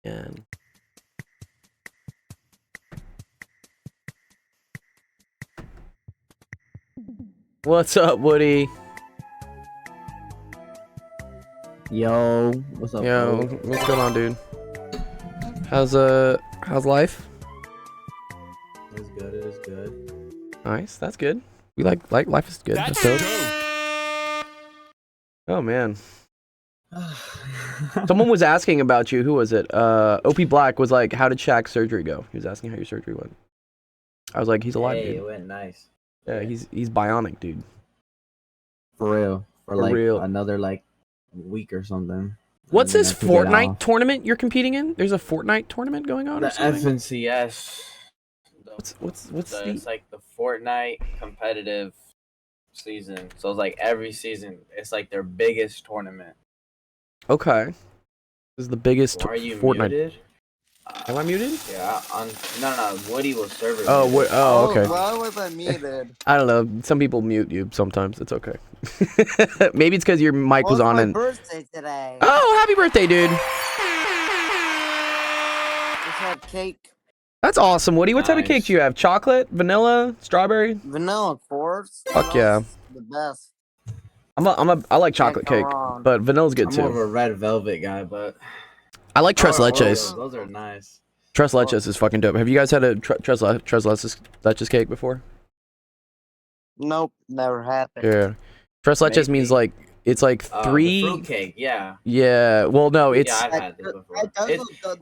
And what's up, Woody? Yo, what's up, Yo, bro? what's going on, dude? How's life? It's good, it's good. Nice, that's good. We like life is good. That's dope. Oh man. Someone was asking about you. Who was it? OP Black was like, "How did Shaq's surgery go?" He was asking how your surgery went. I was like, "He's alive, Hey, dude. it went nice. Yeah, he's bionic, dude. For real. For For like real. another like week or something. What's And this then I could get Fortnite off. tournament you're competing in? There's a Fortnite tournament going on or The something? FNCS. What's the? It's like the Fortnite competitive season. So it's like every season, it's like their biggest tournament. Okay. This is the biggest Are you Fortnite. muted? Am I muted? Yeah. No. Woody will serve it. Oh, what? Oh, okay. Why was I muted? I don't know. Some people mute you sometimes. It's okay. Maybe it's because your mic was on my and. birthday today. Oh, happy birthday, dude! Just had cake. That's awesome, Woody. What type of cake Nice. do you have? Chocolate, vanilla, strawberry? Vanilla, of course. Fuck yeah. The best. I like chocolate Can't cake, go wrong. but vanilla's good I'm more of too. a red velvet guy, but I like tres Oh, leches. those are nice. Tres leches is fucking dope. Have you guys had a tres leches cake before? Nope, never happened. Yeah. Tres leches means Maybe. like it's like The three. fruitcake, yeah. Yeah. Well, no, it's Yeah, I've had this before.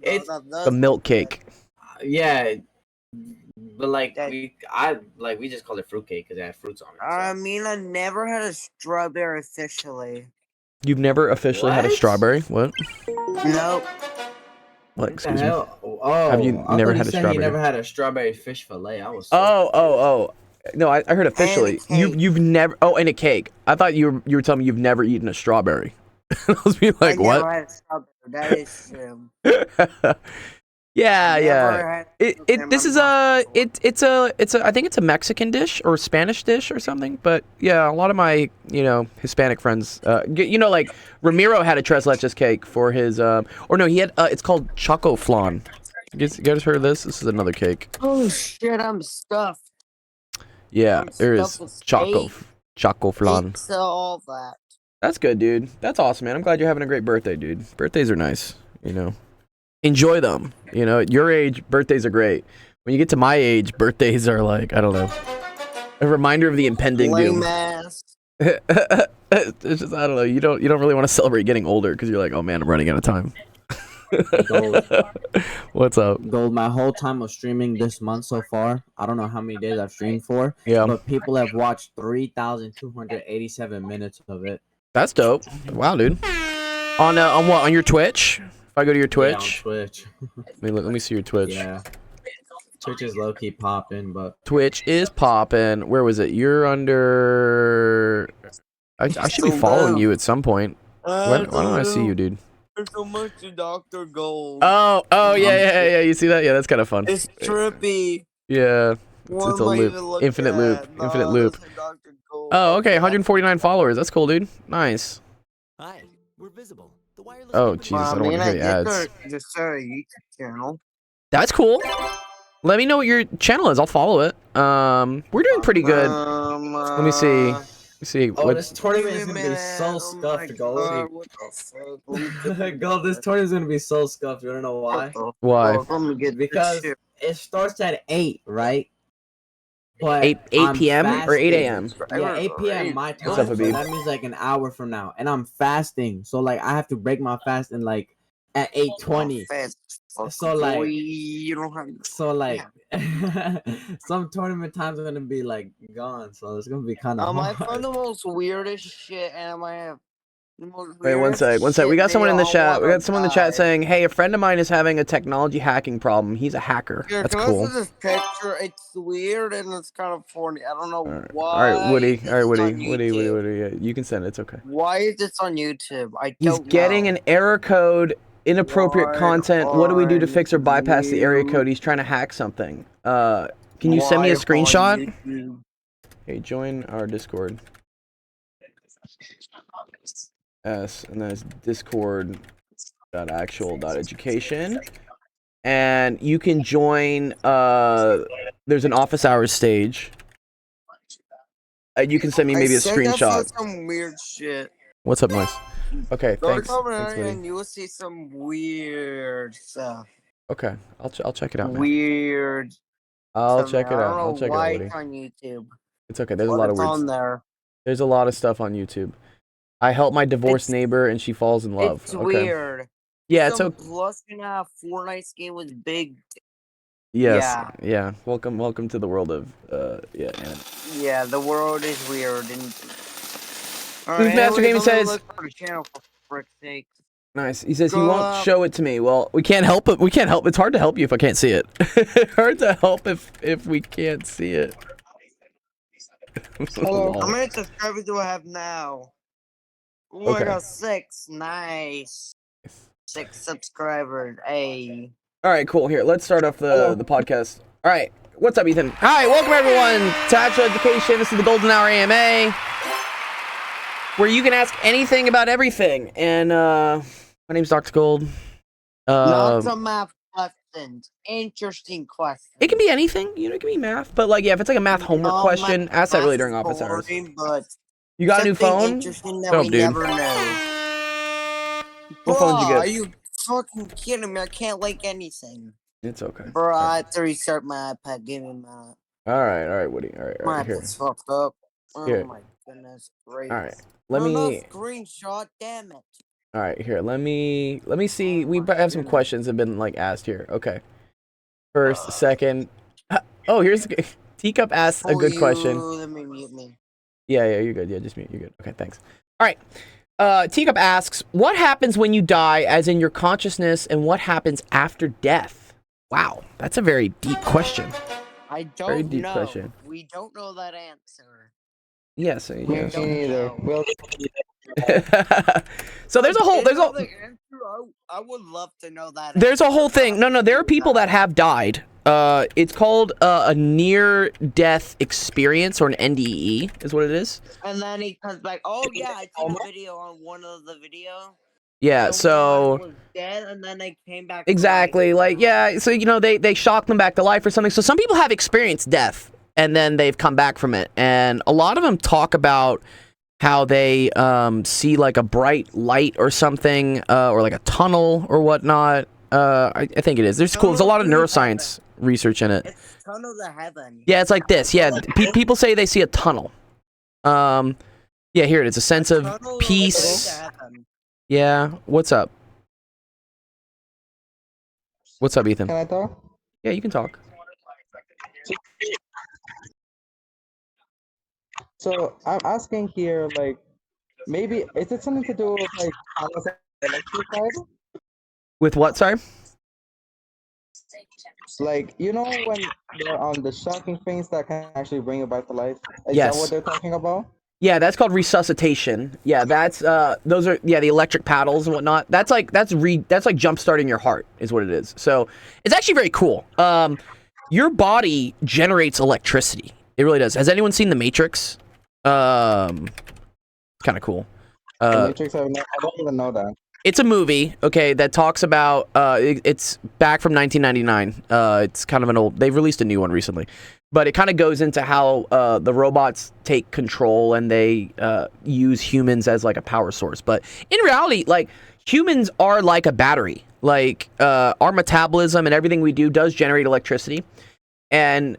It's the milk cake. yeah, but like That- we just call it fruitcake because it had fruits on it. I so. mean, I never had a strawberry officially. You've never officially had a What? strawberry? What? Nope. What? The Excuse me. hell? Oh, Have you I never thought had you a said strawberry? You never had a strawberry fish fillet. I was. Oh. No, I heard officially. cake. You've never. Oh, and a cake. I thought you were telling me you've never eaten a strawberry. I was being like, I what? never had a strawberry. That is true. Yeah. Never had This is my it's a I think it's a Mexican dish or a Spanish dish or something. But yeah, a lot of my Hispanic friends, like Ramiro had a tres leches cake for his or no, he had it's called Choco Flan. You guys heard of this? This is another cake. Oh shit, I'm stuffed. Yeah, I'm there is stuffed with Choco Flan. Pizza, all that. That's good, dude. That's awesome, man. I'm glad you're having a great birthday, dude. Birthdays are nice, Enjoy them. At your age, birthdays are great. When you get to my age, birthdays are like, I don't know, a reminder of the impending doom. Lame ass. It's just, I don't know. You don't really want to celebrate getting older because you're like, oh man, I'm running out of time. Gold. What's up? Gold, my whole time of streaming this month so far, I don't know how many days I've streamed for, Yeah, but people have watched 3,287 minutes of it. that's dope. Wow, dude. On what? On your Twitch? If I go to your Yeah, on Twitch, Twitch. let me see your Twitch. Yeah. Twitch is low key popping, but Twitch is popping. Where was it? You're under. I should be following you at some point. Why don't I see you, dude? There's so much to Dr. Gold. Oh, yeah. You see that? Yeah, that's kind of fun. It's trippy. Yeah. What It's a am I loop. even looking Infinite loop. at? No, Infinite loop. this is Dr. Gold. Oh, okay. 149 followers. That's cool, dude. Nice. Hi, we're visible. The wireless Oh, company- Jesus, I don't wanna hear the ads. Just started a YouTube channel. That's cool. Let me know what your channel is. I'll follow it. We're doing pretty good. Let me see. Let me see. oh, What? this tournament is gonna be so scuffed, Gold. Gold, this tournament is gonna be so scuffed. You wanna know why? Why? Because it starts at 8, right? But 8 I'm p.m. or 8 a.m. Yeah, 8 p.m. my time. What's up, So Habib? that means like an hour from now, and I'm fasting. So like I have to break my fast in like at 8:20. So, like- you don't have. So like some tournament times are gonna be like gone. So it's gonna be kind of. I find the most weirdest shit, and I have. The most Wait, one weirdest sec. We shit got someone in the they chat. all We got someone in the chat die. saying, "Hey, a friend of mine is having a technology hacking problem. He's a hacker." Here, That's can I cool. see this picture? It's weird and it's kind of funny. I don't know why. All right, Woody. this All right, is Woody. on Woody. YouTube. Yeah, you can send it. It's okay. Why is this on YouTube? I He's don't getting know. an error code, inappropriate Why content. What do we do to fix or bypass the area you- code? He's trying to hack something. Can you send me a Why on screenshot? YouTube? Hey, join our Discord. And then it's Discord. .actual.education, and you can join. There's an office hours stage. You can send me maybe a I said that for screenshot. some weird shit. What's up, Noise? Okay, Go thanks. over Thanks, there buddy. and you will see some weird stuff. Okay, I'll check it out, man. Weird. I'll stuff, check it man. out. I don't I'll know check it why out, buddy. it's on YouTube. It's okay. There's a But lot of it's weird. on there. There's a lot of stuff on YouTube. I help my divorced It's- neighbor, and she falls in love. It's Okay. weird. Yeah, it's Some okay. plus and a Fortnite skin with big. Yes. Yeah. Yeah. Welcome to the world of yeah. Anime. Yeah, the world is weird. And... Who's Master Gaming says- Look for the channel for frick's sake. Nice. He says he Go won't up. show it to me. Well, we can't help it. We can't help. It's hard to help you if I can't see it. Hard to help if we can't see it. Hello. Lol. How many subscribers do I have now? Oh, Okay. I got 6. Nice. 6 subscribers. Hey. All right, cool. Here, let's start off the podcast. All right, what's up, Ethan? Hi, welcome everyone to Actual Education. This is the Golden Hour AMA, where you can ask anything about everything. And my name's Dr. Gold. Lots of math questions. Interesting questions. It can be anything, you know. It can be math, but like, yeah, if it's like a math homework No, question, math- ask that really math's during office hours. boring, but You got a new something phone? interesting that Dope, we dude. never know. What phone did you Bruh, get? Are you fucking kidding me? I can't like anything. It's okay. Bro, I had to restart my iPad. Give me a minute. All right, Woody. All right, My here. iPad's fucked up. Oh Here. my goodness. Great. All right, let No, no me. screenshot. Damn it. All right, here. Let me see. Oh We my have some goodness. questions that have been like asked here. Okay. First, second. Oh, here's Teacup asked a good question. Let me mute me. Yeah, you're good. Yeah, just mute. You're good. Okay, thanks. All right. Teacup asks, what happens when you die, as in your consciousness, and what happens after death? Wow, that's a very deep question. I Very don't deep know. question. We don't know that answer. Yeah, so We yeah. don't know. So there's a whole The answer, I would love to know that. there's a answer, whole thing. but No, there are people that have died. It's called a near-death experience, or an NDE, is what it is. And then he comes back. Oh yeah, I seen a video on one of the video. Yeah, so someone was dead and then they came back. to exactly, life. like yeah, so you know they shock them back to life or something. So some people have experienced death and then they've come back from it, and a lot of them talk about how they see like a bright light or something, or like a tunnel or whatnot. I think it is. There's a lot of neuroscience research in it. It's tunnel to heaven. Yeah, it's like this. Yeah, people say they see a tunnel. Yeah, here it is. A sense of Tunnel peace. to heaven. Yeah. What's up? What's up, Ethan? Can I talk? Yeah, you can talk. So I'm asking here, like, maybe is it something to do with like Thomas electrified? With what? Sorry. Like, you know, when they're on the shocking things that can actually bring you back to life. Is Yes. that what they're talking about? Yeah, that's called resuscitation. Yeah, that's those are the electric paddles and whatnot. That's like jump starting your heart is what it is. So it's actually very cool. Your body generates electricity. It really does. Has anyone seen The Matrix? Kind of cool. The Matrix, I don't even know that. It's a movie, okay, that talks about it's back from 1999. It's kind of an old. They've released a new one recently, but it kind of goes into how the robots take control and they use humans as like a power source. But in reality, like humans are like a battery. Like our metabolism and everything we do does generate electricity, and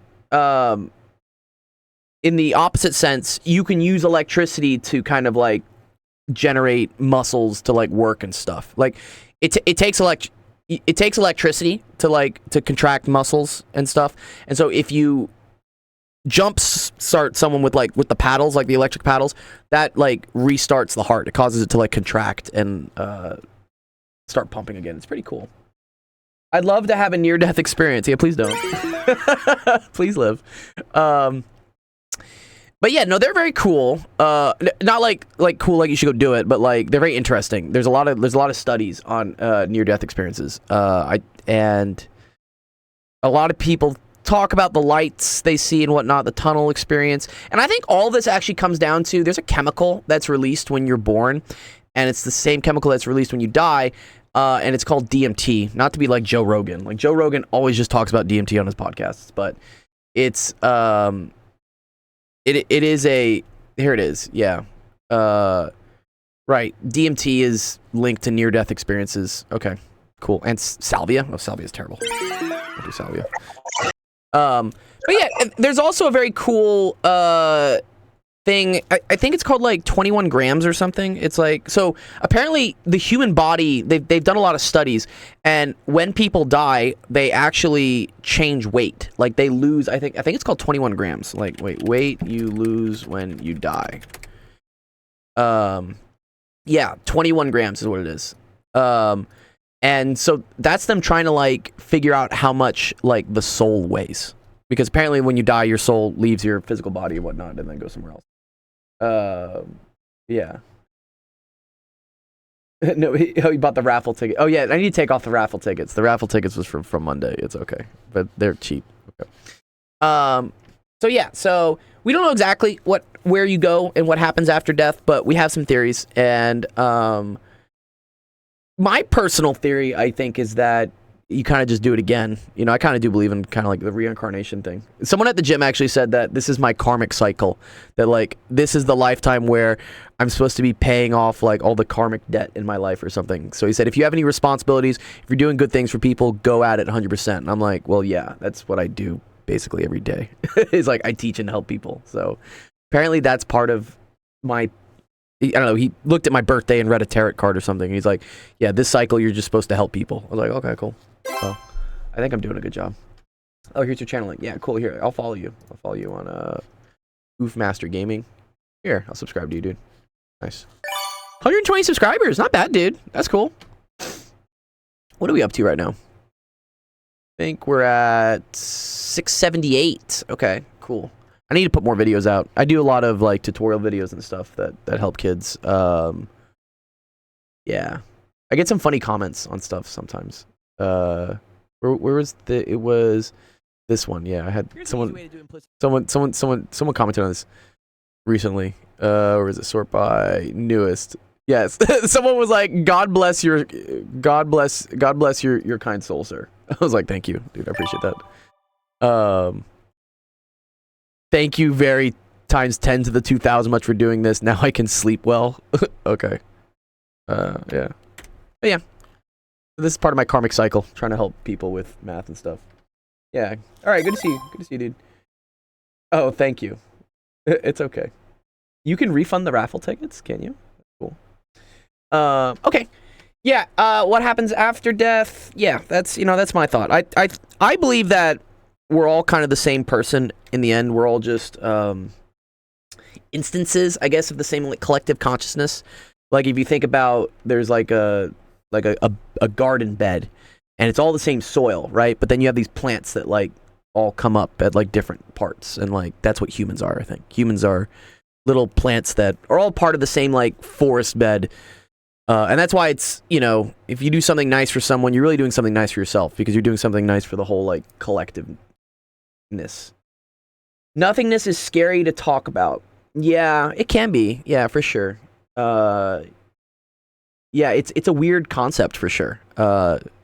in the opposite sense, you can use electricity to kind of like generate muscles to like work and stuff. Like it takes electricity to contract muscles and stuff. And so if you start someone with the paddles, like the electric paddles, that like restarts the heart. It causes it to like contract and start pumping again. It's pretty cool. I'd love to have a near-death experience. Yeah, please don't. Please live. But yeah, no, they're very cool. Not like cool, like you should go do it, but like they're very interesting. There's a lot of studies on near-death experiences. And a lot of people talk about the lights they see and whatnot, the tunnel experience. And I think all this actually comes down to there's a chemical that's released when you're born, and it's the same chemical that's released when you die. and it's called DMT. Not to be like Joe Rogan. Like Joe Rogan always just talks about DMT on his podcasts, but it's it is a here it is. Yeah. Right. DMT is linked to near-death experiences. Okay. Cool. And salvia. Oh, salvia is terrible. Don't do salvia. But yeah, there's also a very cool thing. I think it's called like 21 grams or something. It's like, so apparently the human body, they've done a lot of studies, and when people die, they actually change weight. Like they lose, I think it's called 21 grams. Like, weight you lose when you die. Yeah, 21 grams is what it is. And so that's them trying to like figure out how much like the soul weighs. Because apparently when you die, your soul leaves your physical body and whatnot and then goes somewhere else. Yeah. No, he bought the raffle ticket. Oh yeah, I need to take off the raffle tickets. The raffle tickets was from Monday. It's okay. But they're cheap. Okay. So yeah, so we don't know exactly where you go and what happens after death, but we have some theories. And my personal theory, I think, is that you kind of just do it again. You know, I kind of do believe in kind of like the reincarnation thing. Someone at the gym actually said that this is my karmic cycle. That like, this is the lifetime where I'm supposed to be paying off like all the karmic debt in my life or something. So he said, if you have any responsibilities, if you're doing good things for people, go at it 100%. And I'm like, well, yeah, that's what I do basically every day. It's like I teach and help people. So apparently that's part of my, I don't know, he looked at my birthday and read a tarot card or something. And he's like, yeah, this cycle, you're just supposed to help people. I was like, okay, cool. Well, I think I'm doing a good job. Oh, here's your channel link. Yeah, cool. Here, I'll follow you. I'll follow you on Oofmaster Gaming. Here, I'll subscribe to you, dude. Nice. 120 subscribers. Not bad, dude. That's cool. What are we up to right now? I think we're at 678. Okay, cool. I need to put more videos out. I do a lot of like tutorial videos and stuff that help kids. Yeah. I get some funny comments on stuff sometimes. Where was it was this one. Yeah, I had someone commented on this recently. Or is it sort by newest? Yes. Someone was like, God bless your kind soul, sir. I was like, thank you, dude. I appreciate that. Thank you very times 10 to the 2,000 much for doing this. Now I can sleep well. Okay. Yeah. But yeah. This is part of my karmic cycle, trying to help people with math and stuff. Yeah. All right. Good to see you. Good to see you, dude. Oh, thank you. It's okay. You can refund the raffle tickets, can you? Cool. Okay. Yeah. What happens after death? Yeah. That's my thought. I believe that we're all kind of the same person in the end. We're all just instances, I guess, of the same like, collective consciousness. Like if you think about, there's like a garden bed, and it's all the same soil, right? But then you have these plants that like all come up at like different parts, and like that's what humans are. I think humans are little plants that are all part of the same like forest bed. And that's why it's, if you do something nice for someone, you're really doing something nice for yourself, because you're doing something nice for the whole like collectiveness. Nothingness is scary to talk about. Yeah, it can be. Yeah, for sure. Yeah, it's a weird concept for sure.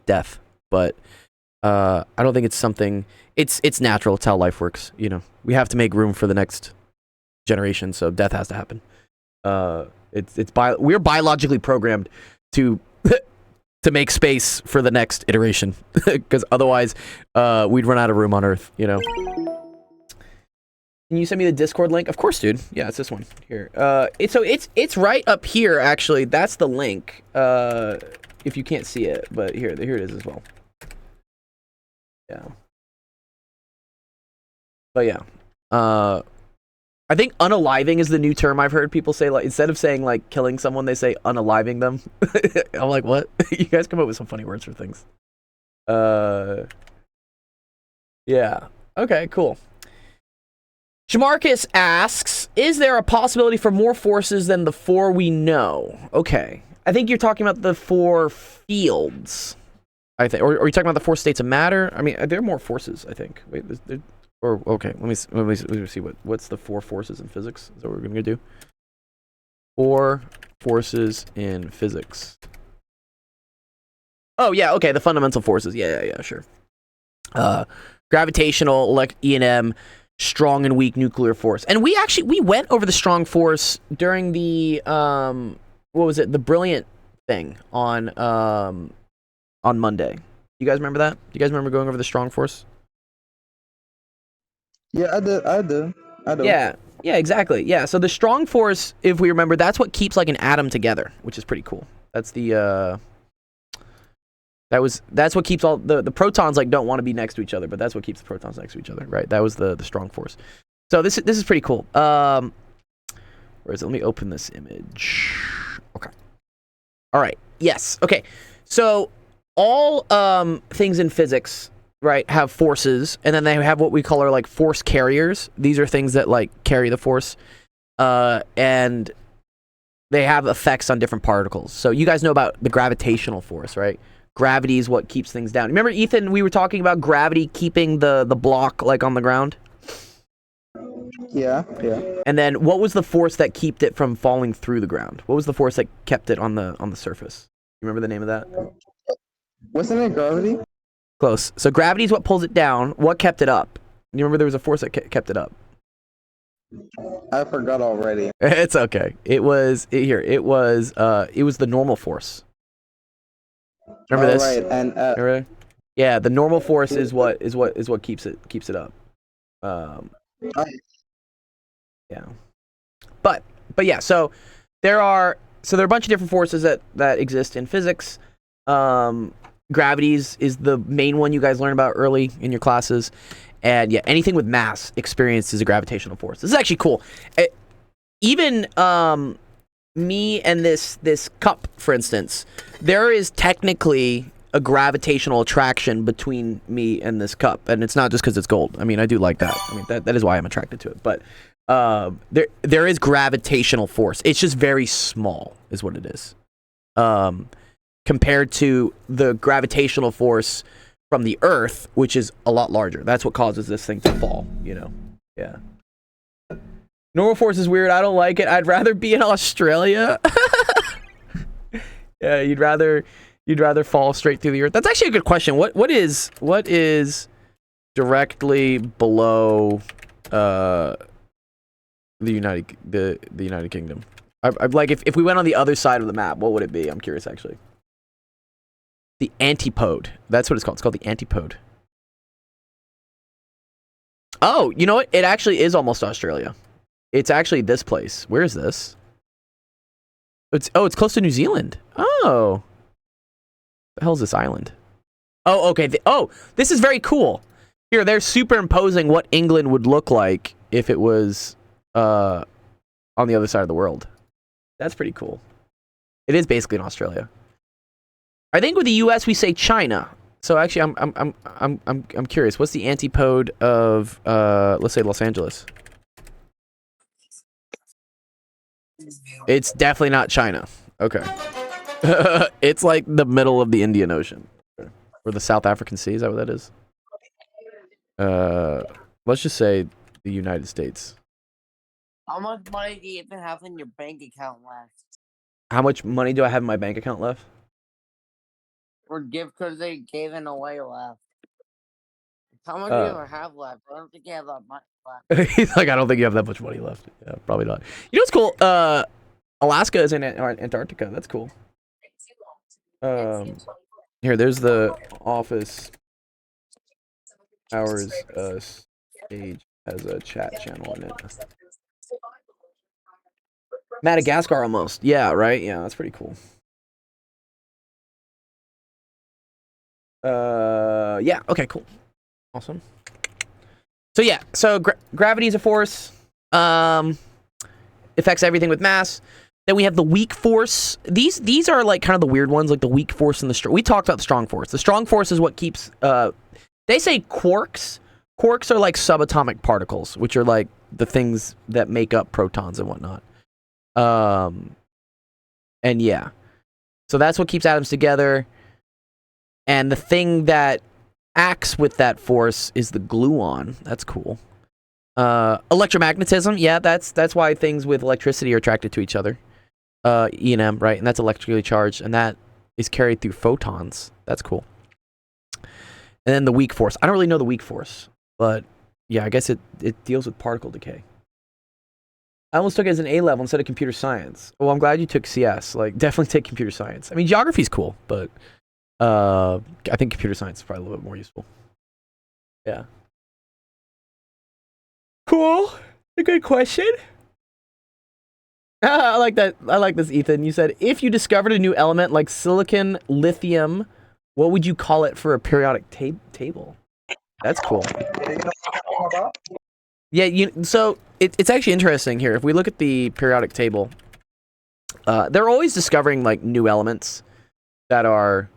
Death, but I don't think it's something. It's natural. It's how life works. We have to make room for the next generation, so death has to happen. We're biologically programmed to to make space for the next iteration, because otherwise we'd run out of room on Earth. Can you send me the Discord link? Of course, dude. Yeah, it's this one here. It's right up here actually. That's the link. If you can't see it, but here it is as well. Yeah. But yeah. I think unaliving is the new term I've heard people say. Like, instead of saying like killing someone, they say unaliving them. I'm like, what? You guys come up with some funny words for things. Yeah. Okay, cool. Jamarcus asks, is there a possibility for more forces than the 4 we know? Okay. I think you're talking about the 4 fields. I think, or are you talking about the 4 states of matter? I mean, there are more forces, I think. Wait, okay, let me see what's the 4 forces in physics? Is that what we're gonna do? 4 forces in physics. Oh yeah, okay, the fundamental forces. Yeah, sure. Gravitational, E&M, strong and weak nuclear force. And we went over the strong force during the what was it? The brilliant thing on Monday. You guys remember that? Do you guys remember going over the strong force? Yeah, I do. Yeah, exactly. Yeah, so the strong force, if we remember, that's what keeps like an atom together, which is pretty cool. That's the that's what keeps all the protons like don't want to be next to each other, but that's what keeps the protons next to each other, right? That was the strong force. So this is pretty cool. Where is it? Let me open this image. Okay. All right. Yes. Okay. So all things in physics, right, have forces, and then they have what we call are like force carriers. These are things that like carry the force, and they have effects on different particles. So you guys know about the gravitational force, right? Gravity is what keeps things down. Remember, Ethan, we were talking about gravity keeping the block like on the ground? Yeah. And then what was the force that kept it from falling through the ground? What was the force that kept it on the surface? You remember the name of that? Wasn't it gravity? Close. So gravity is what pulls it down. What kept it up? You remember there was a force that kept it up? I forgot already. It's okay. It was the normal force. Remember this? Right, and Remember? Yeah, the normal force is what keeps it up. Yeah. But yeah, so there are a bunch of different forces that exist in physics. Gravity is the main one you guys learn about early in your classes. And yeah, anything with mass experiences a gravitational force. This is actually cool. Even me and this cup, for instance, there is technically a gravitational attraction between me and this cup, and it's not just because it's gold. I mean, I do like that. I mean, that is why I'm attracted to it. But there is gravitational force. It's just very small, is what it is, compared to the gravitational force from the Earth, which is a lot larger. That's what causes this thing to fall. Yeah. Normal force is weird. I don't like it. I'd rather be in Australia. Yeah, you'd rather fall straight through the Earth. That's actually a good question. What is directly below the United Kingdom? I'd like if we went on the other side of the map, what would it be? I'm curious actually. The antipode. That's what it's called. It's called the antipode. Oh, you know what? It actually is almost Australia. It's actually this place. Where is this? It's close to New Zealand. Oh. The hell is this island? Oh, okay. This is very cool. Here, they're superimposing what England would look like if it was on the other side of the world. That's pretty cool. It is basically in Australia. I think with the U.S. we say China. So actually, I'm curious. What's the antipode of let's say Los Angeles? It's definitely not China. Okay. It's like the middle of the Indian Ocean. Or the South African Sea, is that what that is? Let's just say the United States. How much money do you even have in your bank account left? How much money do I have in my bank account left? Or gift cards they given away left? How much do you ever have left? I don't think you have that much left. He's like, I don't think you have that much money left. Yeah, probably not. You know what's cool? Alaska is in Antarctica. That's cool. Here, there's the office hours stage has a chat channel in it. Madagascar almost. Yeah, right? Yeah, that's pretty cool. Yeah, okay, cool. Awesome. So yeah, so gravity is a force. Affects everything with mass. Then we have the weak force. These are like kind of the weird ones, like the weak force and the strong. We talked about the strong force. The strong force is what keeps. They say quarks. Quarks are like subatomic particles, which are like the things that make up protons and whatnot. And yeah, so that's what keeps atoms together. And the thing that acts with that force is the gluon. That's cool. Electromagnetism. Yeah, that's why things with electricity are attracted to each other. E&M, right? And that's electrically charged, and that is carried through photons. That's cool. And then the weak force. I don't really know the weak force, but yeah, I guess it deals with particle decay. I almost took it as an A level instead of computer science. Well, I'm glad you took CS. Like, definitely take computer science. I mean, geography's cool, but I think computer science is probably a little bit more useful. Yeah. Cool. A good question. I like that. I like this, Ethan. You said, if you discovered a new element like silicon, lithium, what would you call it for a periodic table? That's cool. Do you know what I'm talking about? Yeah, so it's actually interesting here. If we look at the periodic table, they're always discovering like new elements that are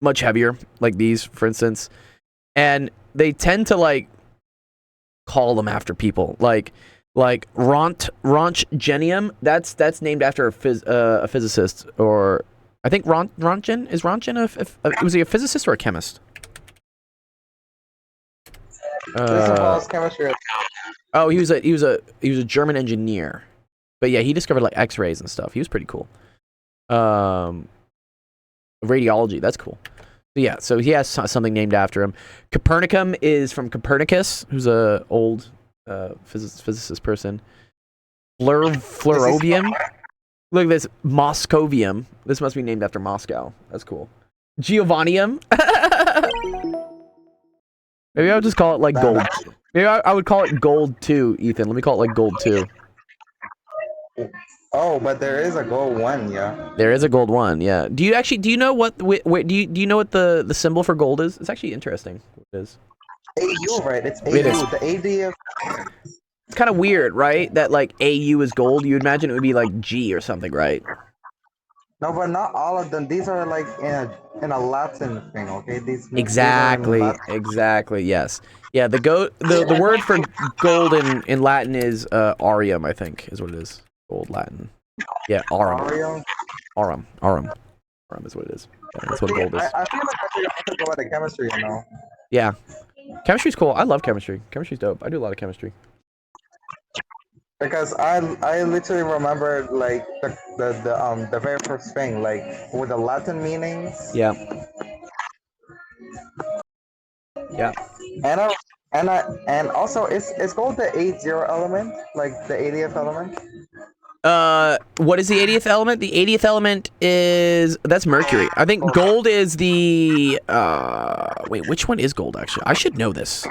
much heavier, like these, for instance, and they tend to like call them after people, like Rontgenium. That's named after a physicist, or I think Rontgen is Rontgen. Was he a physicist or a chemist? This involves chemistry. Oh, he was a German engineer, but yeah, he discovered like X-rays and stuff. He was pretty cool. Radiology, that's cool. So yeah, so he has something named after him. Copernicum is from Copernicus, who's a old physicist person. Flerovium. Look at this, Moscovium. This must be named after Moscow. That's cool. Giovannium. Maybe I would just call it like gold. Maybe I would call it gold 2, Ethan. Let me call it like gold 2. Oh, but there is a gold 1, yeah. There is a gold 1, yeah. Do you know what do you know what the symbol for gold is? It's actually interesting. It is. AU, right? It's AU. It is. The ADF. It's kind of weird, right? That like AU is gold. You imagine it would be like G or something, right? No, but not all of them. These are like in a Latin thing, okay? Exactly. Yes. Yeah. The word for gold in Latin is aurum. I think is what it is. Gold Latin. Yeah, aurum. Aurum is what it is. Yeah, that's what gold is. I feel like I have to go about the chemistry, you know. Yeah, chemistry's cool. I love chemistry. Chemistry's dope. I do a lot of chemistry. Because I literally remember like the very first thing, like with the Latin meanings. Yeah. Yeah. And also it's called the 80 element, like the 80th element. What is the 80th element? The 80th element that's Mercury. I think gold is the wait, which one is gold actually? I should know this.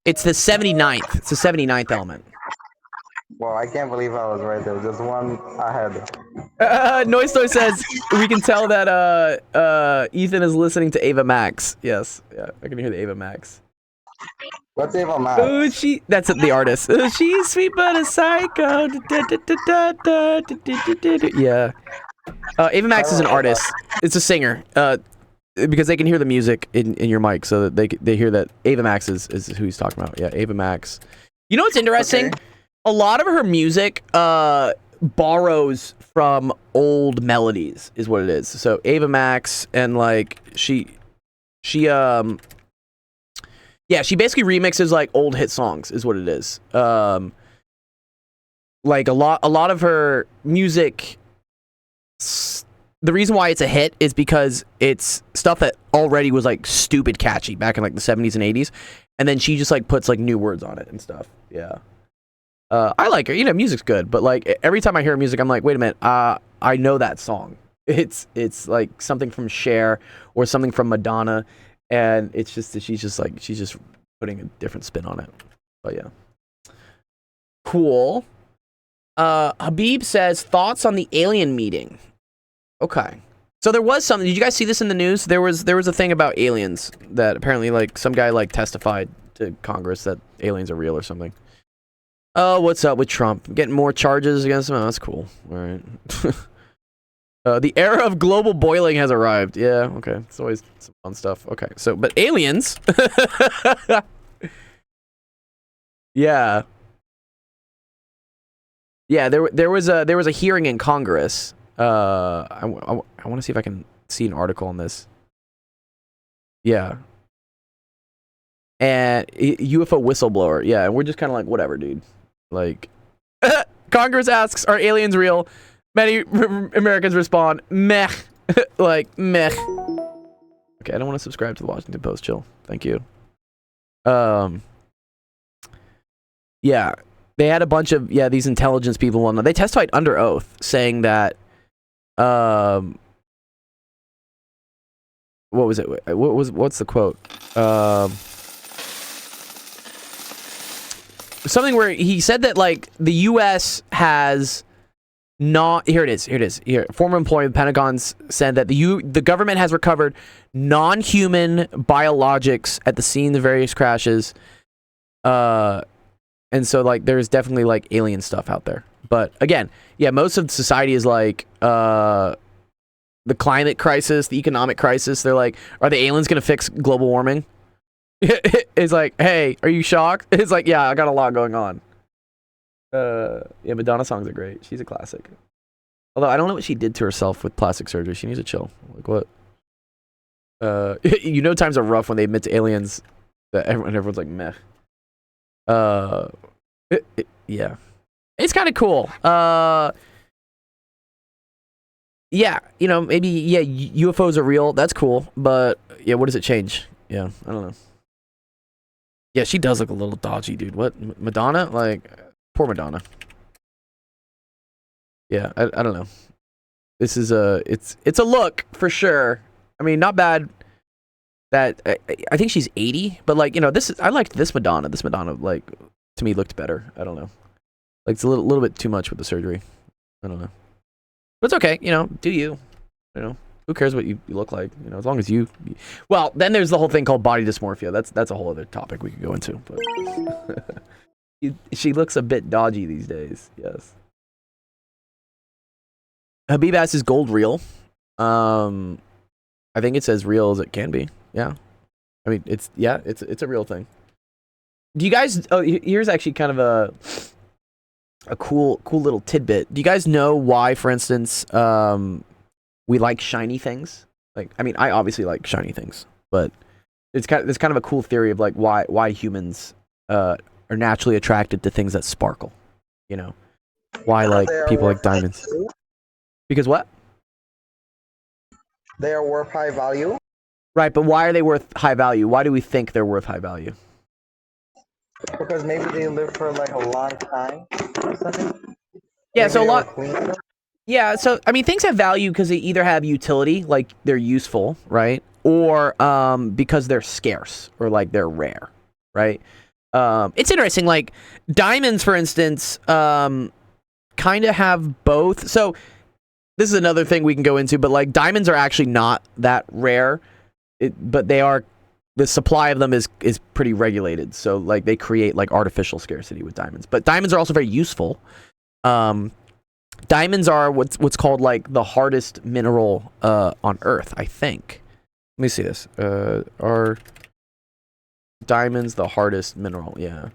It's the 79th. It's the 79th element. Well, I can't believe I was right there. Just one ahead. Noistoy says we can tell that Ethan is listening to Ava Max. Yes, yeah, I can hear the Ava Max. What's Ava Max? Oh, that's the artist. She's sweet but a psycho. Yeah. Ava Max is an artist. It's a singer. Because they can hear the music in your mic, so that they hear that Ava Max is who he's talking about. Yeah, Ava Max. You know what's interesting? Okay. A lot of her music borrows from old melodies, is what it is. So Ava Max, and like she basically remixes like old hit songs, is what it is. Like a lot of her music, the reason why it's a hit is because it's stuff that already was like stupid catchy back in like the 70s and 80s, and then she just like puts like new words on it and stuff. Yeah. I like her. You know, music's good, but like every time I hear music, I'm like, wait a minute, I know that song. It's like something from Cher or something from Madonna, and it's just that she's just putting a different spin on it. But yeah, cool. Habib says thoughts on the alien meeting. Okay, so there was something. Did you guys see this in the news? There was a thing about aliens that apparently like some guy like testified to Congress that aliens are real or something. Oh, what's up with Trump? Getting more charges against him? Oh, that's cool. All right. The era of global boiling has arrived. Yeah, okay. It's always some fun stuff. Okay, so, but aliens. Yeah. Yeah, there was a hearing in Congress. I want to see if I can see an article on this. Yeah. And UFO whistleblower. Yeah, and we're just kind of like, whatever, dude. Like, Congress asks, are aliens real? Many Americans respond, meh. Like, meh. Okay, I don't want to subscribe to the Washington Post. Chill. Thank you. Yeah. They had a bunch of, these intelligence people on. They testified under oath saying that, what was it? What's the quote? Something where he said that, like, the U.S. has not, here it is. Former employee of the Pentagon said that the government has recovered non-human biologics at the scene of various crashes. And so, like, there's definitely, like, alien stuff out there. But, again, most of society is, like, the climate crisis, the economic crisis. They're like, are the aliens going to fix global warming? It's like, hey, are you shocked? It's like, yeah, I got a lot going on. Madonna songs are great. She's a classic. Although, I don't know what she did to herself with plastic surgery. She needs to chill. Like, what? Times are rough when they admit to aliens that everyone's like, meh. Yeah, it's kind of cool. Maybe UFOs are real. That's cool, but what does it change? I don't know. She does look a little dodgy, dude. What, Madonna? Like, poor Madonna. I don't know. This is it's a look for sure. I mean, not bad. That I think she's 80, but like, I liked this Madonna. This Madonna, like, to me looked better. I don't know. Like, it's a little bit too much with the surgery. I don't know. But it's okay. Do you? Who cares what you look like? As long as you. Well, then there's the whole thing called body dysmorphia. That's a whole other topic we could go into. But she looks a bit dodgy these days. Yes. Habib asks, is gold real? I think it's as real as it can be. Yeah. I mean, it's a real thing. Do you guys, here's actually kind of a cool little tidbit. Do you guys know why, for instance, we like shiny things? Like, I mean, I obviously like shiny things, but it's kind of a cool theory of like why humans are naturally attracted to things that sparkle. Why, like, people like diamonds. Because what? They are worth high value. Right, but why are they worth high value? Why do we think they're worth high value? Because maybe they live for like a long time or something. Yeah, Maybe so a they lot. were clean. Yeah, so I mean, things have value because they either have utility, like they're useful, right, or because they're scarce or like they're rare, right? It's interesting. Like diamonds, for instance, kind of have both. So this is another thing we can go into, but like diamonds are actually not that rare, but they are. The supply of them is pretty regulated, so like they create like artificial scarcity with diamonds. But diamonds are also very useful. Diamonds are what's called like the hardest mineral on Earth, I think. Let me see this. Are diamonds the hardest mineral? Yeah,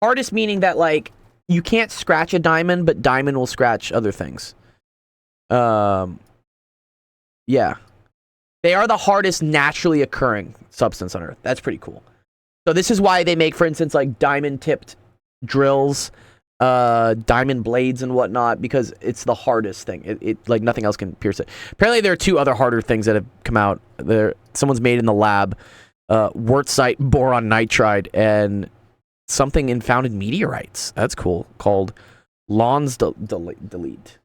hardest meaning that like you can't scratch a diamond, but diamond will scratch other things. Yeah. They are the hardest naturally occurring substance on Earth. That's pretty cool. So this is why they make, for instance, like diamond-tipped drills, diamond blades and whatnot, because it's the hardest thing. It like nothing else can pierce it. Apparently, there are two other harder things that have come out. Someone's made in the lab, Wurtzite boron nitride, and something found in meteorites. That's cool. Called Lon's delete.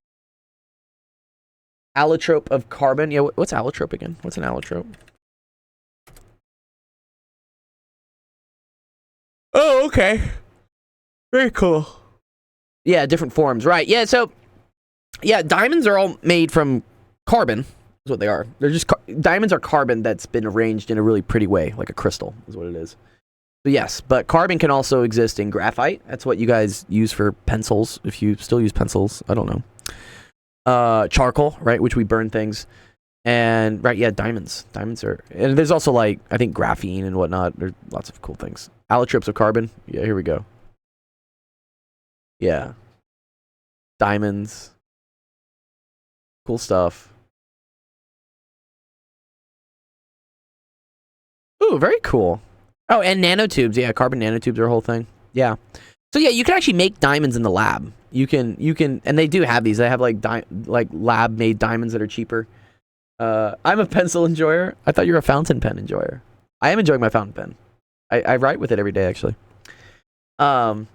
Allotrope of carbon. Yeah, what's allotrope again? What's an allotrope? Oh, okay. Very cool. Yeah, different forms. Right. Yeah, so yeah, diamonds are all made from carbon. Is what they are. They're just diamonds are carbon that's been arranged in a really pretty way, like a crystal is what it is. So yes, but carbon can also exist in graphite. That's what you guys use for pencils, if you still use pencils. I don't know. Charcoal, right, which we burn things, and right, yeah, diamonds are, and there's also like I think graphene and whatnot. There's lots of cool things. Allotropes of carbon. Yeah, here we go. Yeah, diamonds, cool stuff. Ooh, very cool. Oh, and nanotubes. Yeah, carbon nanotubes are a whole thing. Yeah. So yeah, you can actually make diamonds in the lab. You can, and they do have these. They have like lab-made diamonds that are cheaper. I'm a pencil enjoyer. I thought you were a fountain pen enjoyer. I am enjoying my fountain pen. I write with it every day, actually. But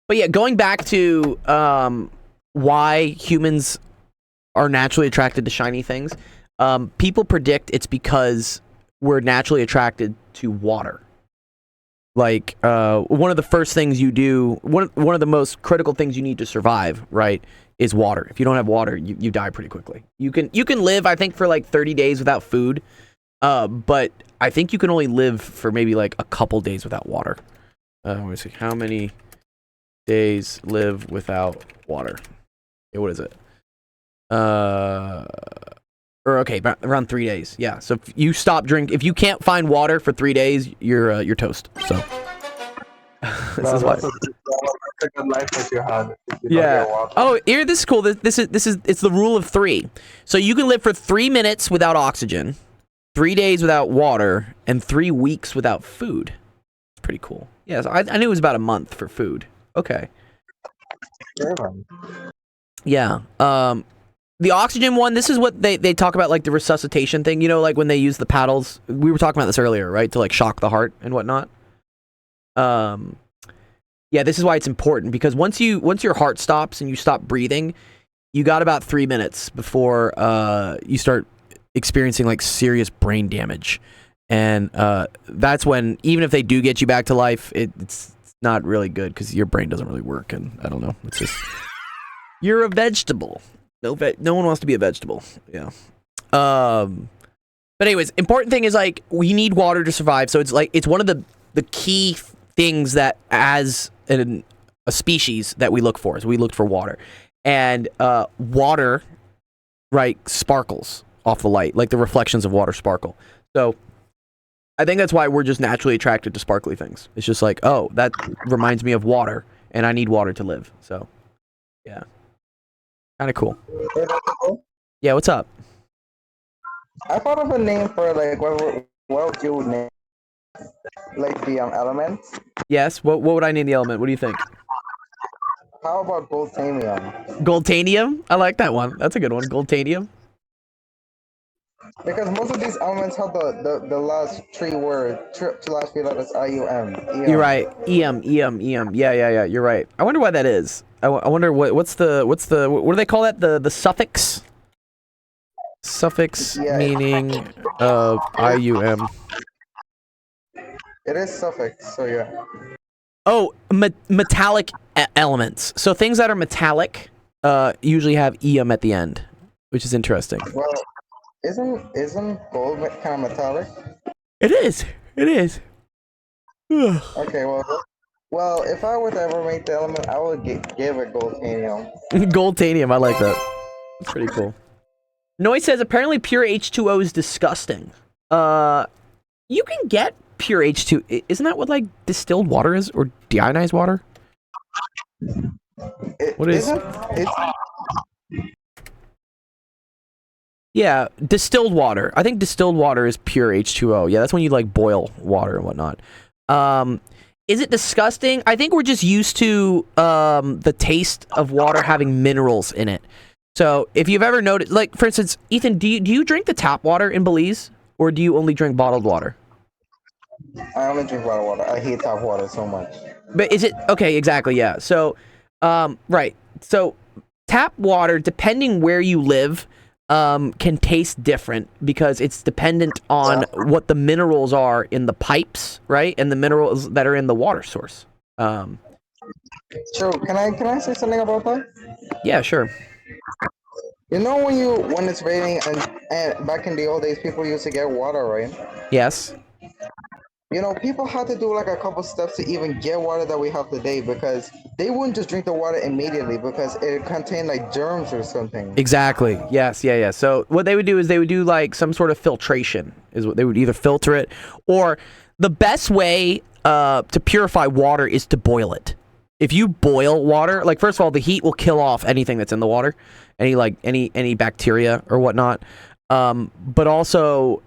yeah, going back to why humans are naturally attracted to shiny things. People predict it's because we're naturally attracted to water. Like one of the first things you do, one of the most critical things you need to survive, right, is water. If you don't have water, you die pretty quickly. You can live, I think, for like 30 days without food, but I think you can only live for maybe like a couple days without water. Let me see, how many days live without water? Okay, what is it? Around 3 days. Yeah. So if you if you can't find water for 3 days, you're toast. So this is why. That's a good life that you had. If you don't Yeah. get water. Oh, here, this is cool. This is it's the rule of 3. So you can live for 3 minutes without oxygen, 3 days without water, and 3 weeks without food. It's pretty cool. Yes, I knew it was about a month for food. Okay. Yeah, man. Yeah. The oxygen one, this is what they talk about, like the resuscitation thing, you know, like when they use the paddles. We were talking about this earlier, right? To like shock the heart and whatnot. Yeah, this is why it's important, because once your heart stops and you stop breathing, you got about 3 minutes before you start experiencing like serious brain damage. And that's when, even if they do get you back to life, it's not really good because your brain doesn't really work. And I don't know, it's just, you're a vegetable. No one wants to be a vegetable. Yeah. But anyways, important thing is like we need water to survive. So it's one of the key things that as a species that we look for is we look for water. And water, right, sparkles off the light, like the reflections of water sparkle. So I think that's why we're just naturally attracted to sparkly things. It's just like, oh, that reminds me of water and I need water to live. So yeah. Kind of cool. Hey, Dr. Cole, Yeah, what's up? I thought of a name for like what would you name like the elements? Yes, what would I name the element? What do you think? How about Goldtanium? Goldtanium? I like that one. That's a good one. Goldtanium. Because most of these elements have the last three last few letters IUM. You're right. EM. Yeah. You're right. I wonder why that is. I wonder what do they call that? The suffix? Suffix Yeah. meaning of IUM. It is suffix, so yeah. Oh, metallic elements. So things that are metallic usually have EM at the end, which is interesting. Well, isn't gold kind of metallic? It is. Okay, well, if I were to ever make the element, I would give it Goldtanium. Goldtanium, I like that. That's pretty cool. Noise says apparently pure H2O is disgusting. You can get pure H2. Isn't that what like distilled water is, or deionized water? What is? Yeah, distilled water. I think distilled water is pure H2O. Yeah, that's when you like boil water and whatnot. Is it disgusting? I think we're just used to the taste of water having minerals in it. So if you've ever noticed, like for instance, Ethan, do you drink the tap water in Belize, or do you only drink bottled water? I only drink bottled water. I hate tap water so much. But is it okay? Exactly. Yeah. So, right. So tap water, depending where you live, can taste different because it's dependent on what the minerals are in the pipes, right, and the minerals that are in the water source. Sure. Can I say something about that? Yeah, sure. You know when it's raining and back in the old days people used to get water, right? Yes. You know, people had to do like a couple steps to even get water that we have today because they wouldn't just drink the water immediately because it contained like germs or something. Exactly. Yes. Yeah. So what they would do is they would do like some sort of filtration. Is what they would either filter it, or the best way to purify water is to boil it. If you boil water, like first of all, the heat will kill off anything that's in the water, any bacteria or whatnot. But also,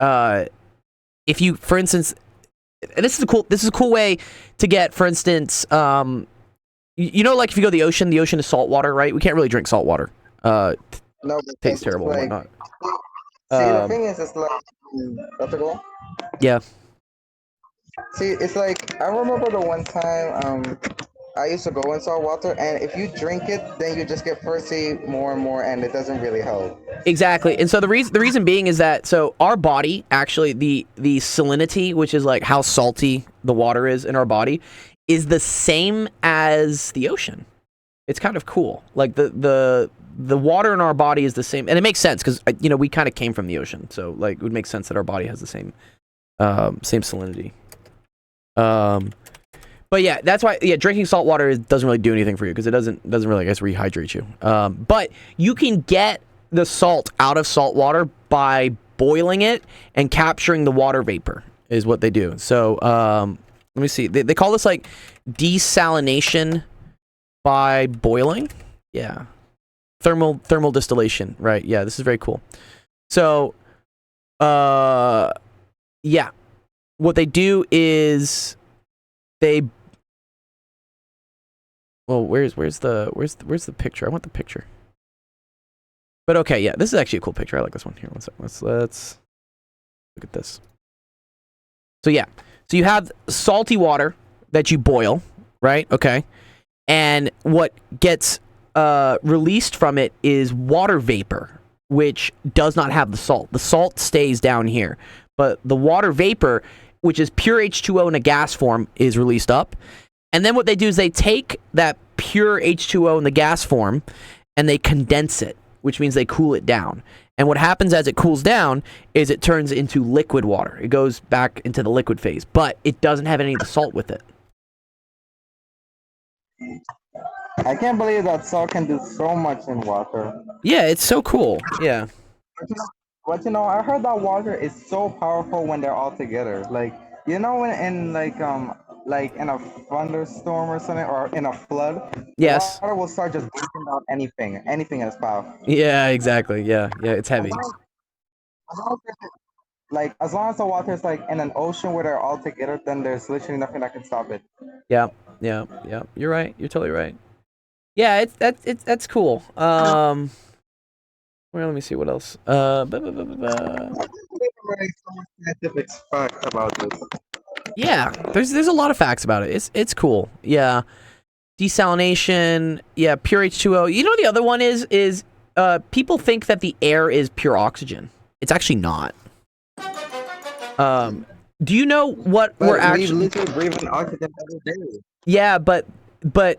if you, for instance, this is a cool way to get, for instance, you know, like if you go to the ocean is salt water, right? We can't really drink salt water. No, because tastes it's terrible and like, whatnot. see, the Um, thing is, it's like, what's it called? Yeah. See, it's like I remember the one time I used to go in salt water, and if you drink it, then you just get thirsty more and more, and it doesn't really help. Exactly. And so the reason being is that so our body actually the salinity, which is like how salty the water is in our body, is the same as the ocean. It's kind of cool. Like the water in our body is the same, and it makes sense because we kind of came from the ocean, so like it would make sense that our body has the same salinity. But yeah, that's why drinking salt water doesn't really do anything for you because it doesn't really, I guess, rehydrate you. But you can get the salt out of salt water by boiling it and capturing the water vapor is what they do. So let me see. They call this like desalination by boiling. Yeah. Thermal distillation. Right. Yeah, this is very cool. So yeah. What they do is where's the picture? I want the picture. But okay, yeah, this is actually a cool picture. I like this one. Here, one second. Let's look at this. So yeah, so you have salty water that you boil, right? Okay, and what gets released from it is water vapor, which does not have the salt. The salt stays down here, but the water vapor, which is pure H2O in a gas form, is released up. And then what they do is they take that pure H2O in the gas form and they condense it, which means they cool it down. And what happens as it cools down is it turns into liquid water. It goes back into the liquid phase, but it doesn't have any of the salt with it. I can't believe that salt can do so much in water. Yeah, it's so cool. Yeah. But I heard that water is so powerful when they're all together. Like, when in like in a thunderstorm or something, or in a flood, Yes. water will start just breaking down anything in its path. Yeah, exactly. Yeah, it's heavy. As long as the water is like in an ocean where they're all together, then there's literally nothing that can stop it. Yeah. You're right. You're totally right. Yeah, that's cool. Well, let me see what else. Scientific facts about this. Yeah, there's a lot of facts about it. It's cool. Yeah, desalination. Yeah, pure H2O. The other one is people think that the air is pure oxygen. It's actually not. Do you know what we're actually? We literally breathing oxygen every day. Yeah, but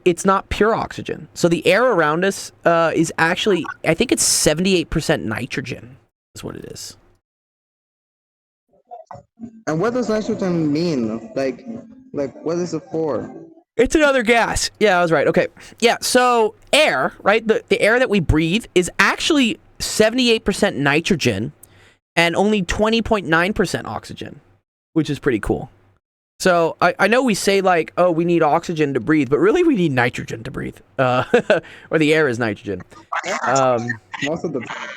it's not pure oxygen. So the air around us is actually, I think it's 78% nitrogen. Is what it is. And what does nitrogen mean? Like what is it for? It's another gas. Yeah, I was right. Okay. Yeah, so air, right? The air that we breathe is actually 78% nitrogen and only 20.9% oxygen, which is pretty cool. So I know we say like, oh, we need oxygen to breathe, but really we need nitrogen to breathe. Or the air is nitrogen. Most of the time.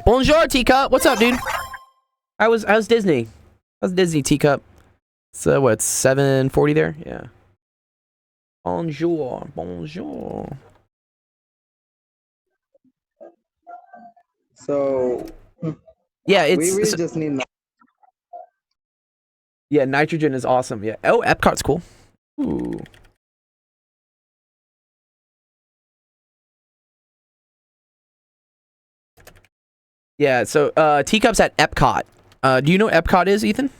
Bonjour, Teacup. What's up, dude? How's Disney? How's Disney, Teacup? So what, 7:40 there? Yeah. Bonjour. So yeah, we really just need. Yeah, nitrogen is awesome. Yeah. Oh, Epcot's cool. Ooh. Yeah, so Teacup's at Epcot. Do you know what Epcot is, Ethan?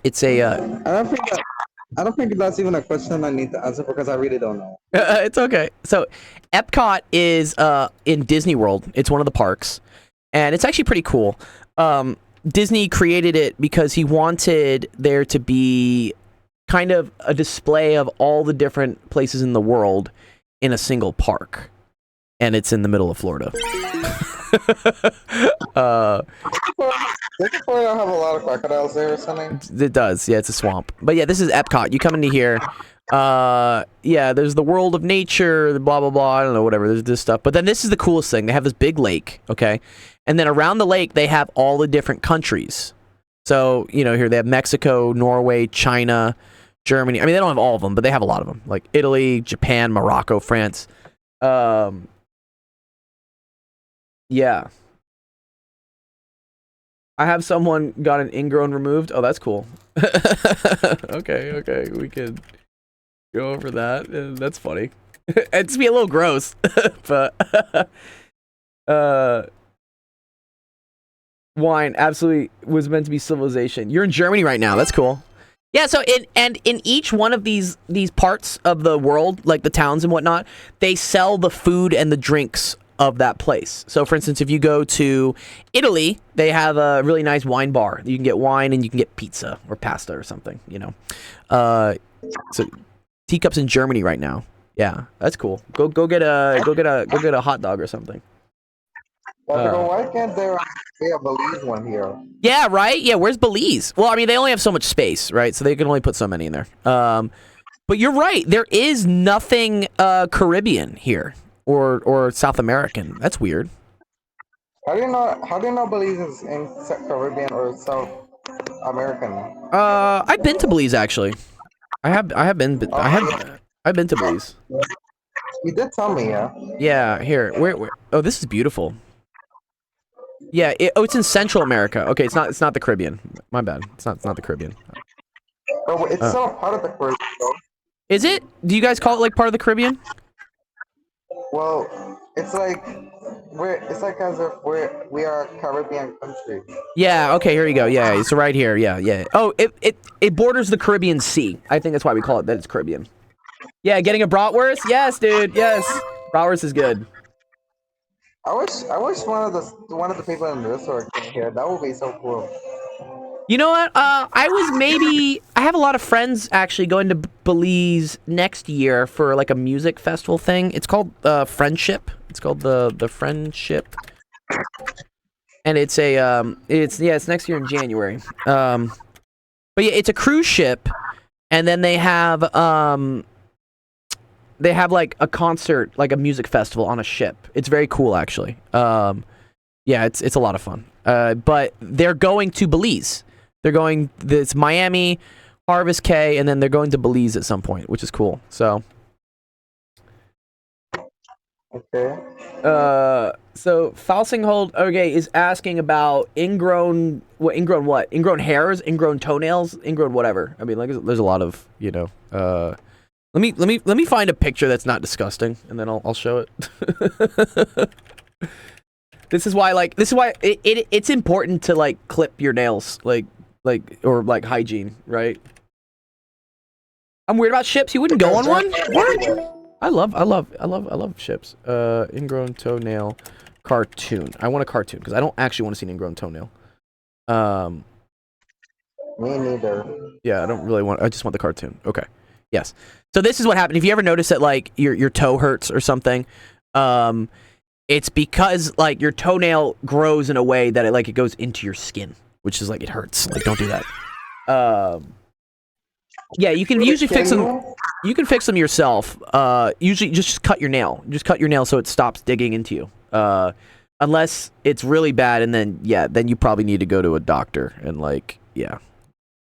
It's a I don't think that's even a question I need to answer because I really don't know. it's okay. So Epcot is in Disney World. It's one of the parks. And it's actually pretty cool. Disney created it because he wanted there to be kind of a display of all the different places in the world in a single park. And it's in the middle of Florida. Doesn't Florida have a lot of crocodiles there or something? It does. Yeah, it's a swamp. But yeah, this is Epcot. You come into here. Yeah, there's the world of nature, blah, blah, blah. I don't know, whatever. There's this stuff. But then this is the coolest thing. They have this big lake, okay? And then around the lake, they have all the different countries. So, here they have Mexico, Norway, China, Germany. I mean, they don't have all of them, but they have a lot of them. Like Italy, Japan, Morocco, France. Yeah. I have someone got an ingrown removed. Oh, that's cool. Okay, we could go over that. That's funny. It's be a little gross, but wine absolutely was meant to be civilization. You're in Germany right now. That's cool. Yeah. So in each one of these parts of the world, like the towns and whatnot, they sell the food and the drinks of that place. So for instance, if you go to Italy, they have a really nice wine bar. You can get wine and you can get pizza or pasta or something, you know. So teacups in Germany right now. Yeah, that's cool. Go get a hot dog or something. Why can't there be a Belize one here? Yeah, right? Yeah, where's Belize? Well, I mean, they only have so much space, right? So they can only put so many in there. But you're right. There is nothing Caribbean here. Or South American. That's weird. How do you know Belize is in Caribbean or South American? I've been to Belize actually. I've been to Belize. You did tell me, yeah. Yeah, here. Where? Oh, this is beautiful. Yeah, it's in Central America. Okay, it's not the Caribbean. My bad. It's not the Caribbean. Oh, it's still part of the Caribbean though. Is it? Do you guys call it like part of the Caribbean? Well, it's like as if we are a Caribbean country. Yeah, okay, here you go. Yeah, it's right here. Yeah. Oh, it borders the Caribbean Sea. I think that's why we call it that it's Caribbean. Yeah, getting a bratwurst? Yes, dude. Yes. Bratwurst is good. I wish one of the people in the resort came here. That would be so cool. You know what? I have a lot of friends actually going to Belize next year for like a music festival thing. It's called Friendship. It's called the Friendship. And it's it's next year in January. But yeah, it's a cruise ship, and then they have like a concert, like a music festival on a ship. It's very cool actually. Yeah, it's a lot of fun. But they're going to Belize. It's Miami, Harvest Caye, and then they're going to Belize at some point, which is cool. So. Okay. So Falsinghold, okay, is asking about ingrown hairs, ingrown toenails, ingrown whatever. I mean, like, there's a lot of, you know. Let me find a picture that's not disgusting, and then I'll show it. This is why it's important to like clip your nails, like hygiene, right? I'm weird about ships. You wouldn't go on one? What? I love ships. Ingrown toenail cartoon. I want a cartoon because I don't actually want to see an ingrown toenail. Me neither. Yeah, I just want the cartoon. Okay. Yes. So this is what happened. If you ever notice that like your toe hurts or something, it's because like your toenail grows in a way that it goes into your skin, which is like it hurts. Like don't do that. Yeah, you can usually fix them. You can fix them yourself. Usually just cut your nail. Just cut your nail so it stops digging into you. Unless it's really bad, and then you probably need to go to a doctor. And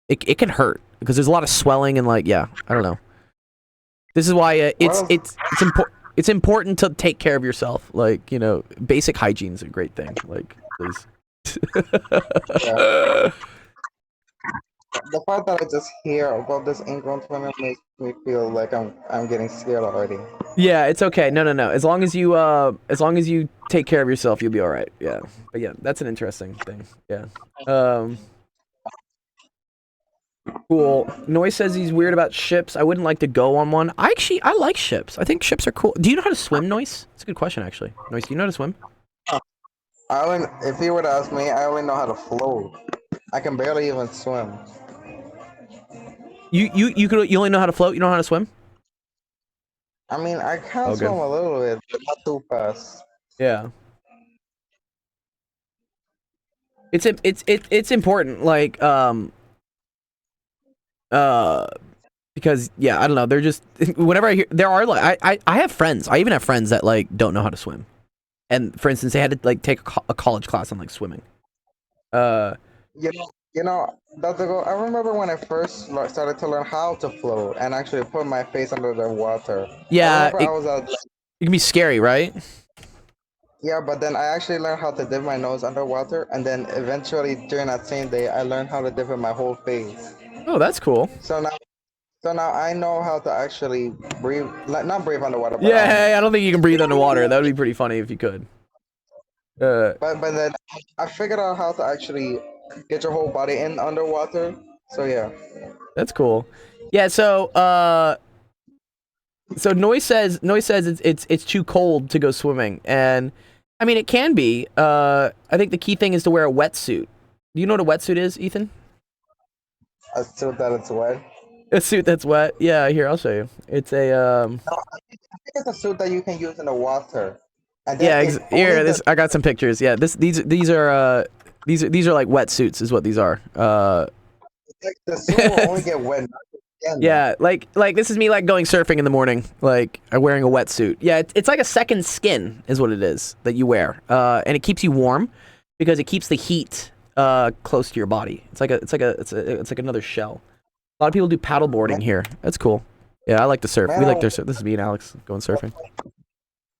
it can hurt because there's a lot of swelling and I don't know. This is why it's important to take care of yourself. Like, you know, basic hygiene is a great thing. Like, please. The fact that I just hear about this ingrown toenail makes me feel like I'm getting scared already. Yeah, it's okay. No. As long as you take care of yourself, you'll be all right. Yeah. But yeah, that's an interesting thing. Yeah. Cool. Noise says he's weird about ships. I wouldn't like to go on one. I like ships. I think ships are cool. Do you know how to swim, Noise? That's a good question, actually. Noise, do you know how to swim? If you were to ask me, I only know how to float. I can barely even swim. You only know how to float. You don't know how to swim. I mean, I can swim a little bit, but not too fast. Yeah. It's important, like because I don't know. They're just whenever I hear there are I have friends. I even have friends that don't know how to swim, and for instance, they had to take a college class on swimming. You know, You know, Dr. Go, I remember when I first started to learn how to float and actually put my face under the water. I Yeah, remember I was at, it can be scary, right? yeah, but then I actually learned how to dip my nose underwater, and then eventually during that same day, I learned how to dip in my whole face. Oh, that's cool. So now I know how to actually breathe, like not breathe underwater, but Yeah, hey, I don't think you can breathe underwater. That would be pretty funny if you could. but then I figured out how to actually get your whole body in underwater. So yeah. That's cool. Yeah, so Noise says it's too cold to go swimming, and I mean it can be. I think the key thing is to wear a wetsuit. Do you know what a wetsuit is, Ethan? A suit that it's wet. A suit that's wet. Yeah, here I'll show you. It's a No, I think it's a suit that you can use in the water. And then yeah. Here, only this I got some pictures. Yeah, these are like wetsuits is what these are. like the suit will only get wet. Not the skin. Yeah, like this is me like going surfing in the morning, like wearing a wetsuit. Yeah, it's like a second skin is what it is that you wear, and it keeps you warm because it keeps the heat close to your body. It's like another shell. A lot of people do paddleboarding here. That's cool. Yeah, I like to surf. We like to surf. This is me and Alex going surfing.